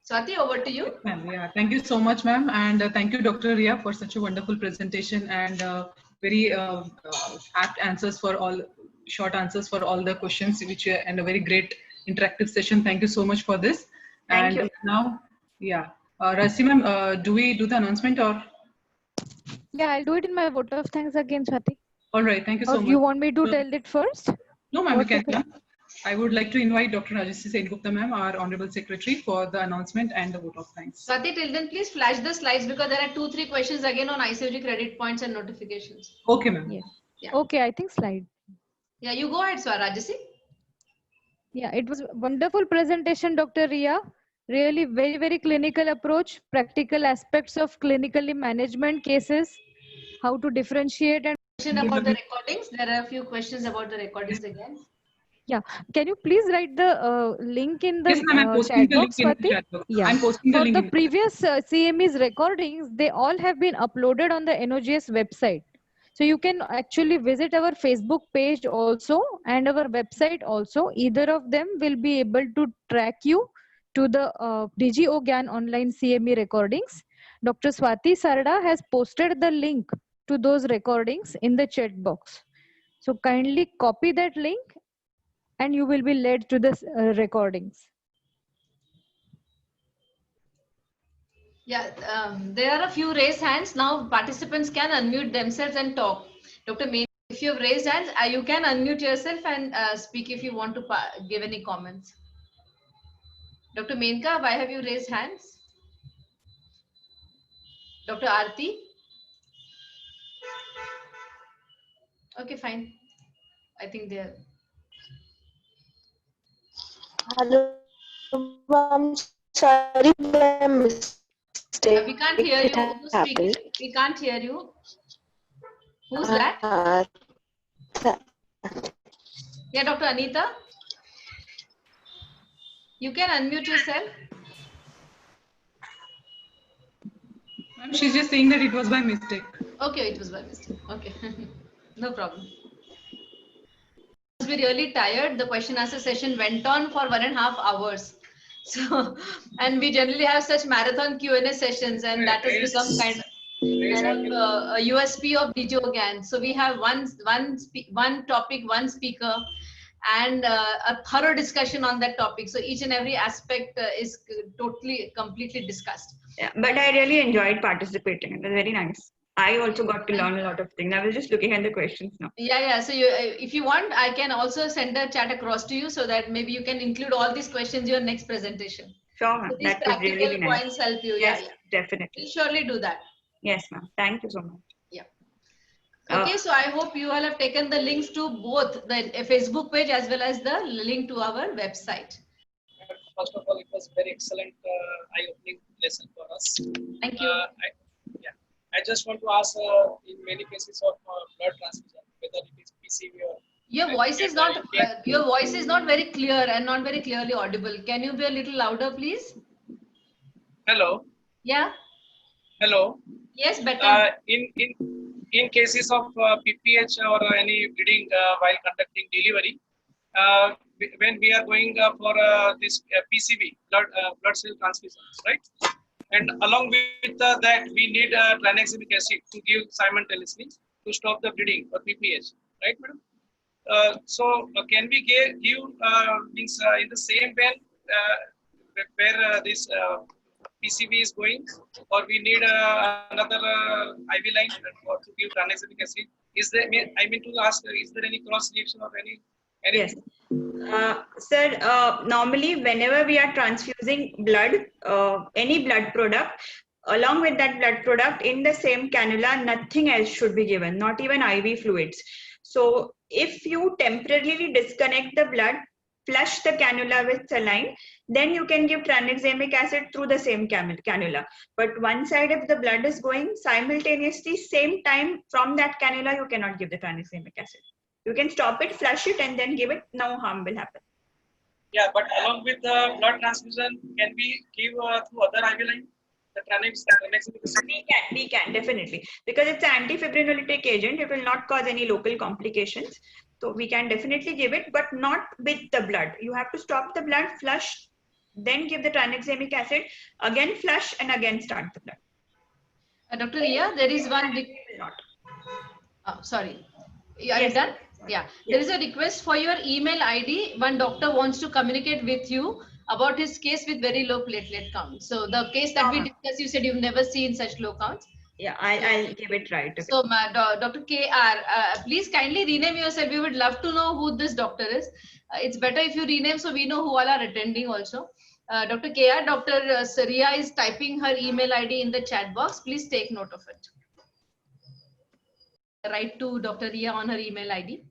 Swati, over to you. Yeah, thank you so much, ma'am. And thank you, Dr. Ria, for such a wonderful presentation and very apt answers for all, short answers for all the questions, and a very great interactive session. Thank you so much for this. Thank you. Now, yeah. Rasi, ma'am, do we do the announcement or? Yeah, I'll do it in my vote of thanks again, Swati. All right, thank you so Or much. you want me to tell it first? No, ma'am, you can. I would like to invite Dr. Rajyasree Sengupta, ma'am, our Honorable Secretary, for the announcement and the vote of thanks. Swati, till then, please flash the slides, because there are 2-3 questions again on ICOG credit points and notifications. Okay, ma'am. Yes. Yeah. Okay, I think slide. Yeah, you go ahead, Rajyasree. Yeah, it was a wonderful presentation, Dr. Ria. Really very, very clinical approach, practical aspects of clinically management cases, how to differentiate and About the recordings, there are a few questions about the recordings again. yeah. Can you please write the link in the Yes, ma'am, I'm posting chat the link box, in the Swati? chat box. Yeah. I'm posting the For link the in previous CME's recordings, they all have been uploaded on the NOGS website. So you can actually visit our Facebook page also and our website also. Either of them will be able to track you to the DigiOGAN online CME recordings. Dr. Swati Sarda has posted the link to those recordings in the chat box. So kindly copy that link and you will be led to the recordings. Yeah, there are a few raised hands. Now participants can unmute themselves and talk. Dr. Main, if you have raised hands, you can unmute yourself and speak if you want to give any comments. Dr. Menka, why have you raised hands? Dr. Aarti? Okay, fine. I think they're. Hello, I'm sorry, by mistake. We can't hear It you. Who's speaking? happened. We can't hear you. Who's that? Yeah, Dr. Anita. You can unmute yourself. She's just saying that it was by mistake. Okay, it was by mistake. Okay, no problem. We really tired. The question answer session went on for 1.5 hours. So, and we generally have such marathon Q&A sessions, and that has become kind of a USP of DGOGAN. So we have one topic, one speaker, and a thorough discussion on that topic. So each and every aspect is completely discussed. Yeah, but I really enjoyed participating. It was very nice. I also got to learn a lot of things. I was just looking at the questions now. Yeah. So if you want, I can also send a chat across to you so that maybe you can include all these questions in your next presentation. Sure, ma'am. So these That would really be practical nice. points help you. Yes, Yeah. definitely. We'll surely do that. Yes, ma'am. Thank you so much. Yeah. Okay, so I hope you all have taken the links to both the Facebook page as well as the link to our website. First of all, it was very excellent, eye-opening lesson for us. Thank you. I just want to ask, in many cases of blood transfusion, whether it is PCV or your voice is not very clear and not very clearly audible. Can you be a little louder, please? Hello. Yeah. Hello. Yes, better. In cases of PPH or any bleeding while conducting delivery, when we are going for this PCV, blood cell transfusions, right? And along with that, we need tranexamic acid to give simultaneously to stop the bleeding for PPH, right, madam? So can we give means in the same vein where this PCV is going, or we need another IV line to give tranexamic acid? Is there? I mean to ask, is there any cross reaction or any? Yes. Sir, normally whenever we are transfusing blood, any blood product, along with that blood product in the same cannula, nothing else should be given, not even IV fluids. So if you temporarily disconnect the blood, flush the cannula with saline, then you can give tranexamic acid through the same cannula. But one side of the blood is going simultaneously, same time from that cannula, you cannot give the tranexamic acid. You can stop it, flush it, and then give it. No harm will happen. Yeah, but along with the blood transfusion, can we give through other IV line? The tranexamic acid? We can definitely, because it's an antifibrinolytic agent. It will not cause any local complications. So we can definitely give it, but not with the blood. You have to stop the blood, flush, then give the tranexamic acid, again flush, and again start the blood. Dr. Ria, there is one. Sorry. Are you done? Yeah. There is a request for your email ID. One doctor wants to communicate with you about his case with very low platelet count. So the case that we discussed, you said you've never seen such low counts. Yeah, I'll give it right. Okay. So Dr. KR, please kindly rename yourself. We would love to know who this doctor is. It's better if you rename so we know who all are attending also. Dr. KR, Dr. Ria is typing her email ID in the chat box. Please take note of it. Write to Dr. Ria on her email ID.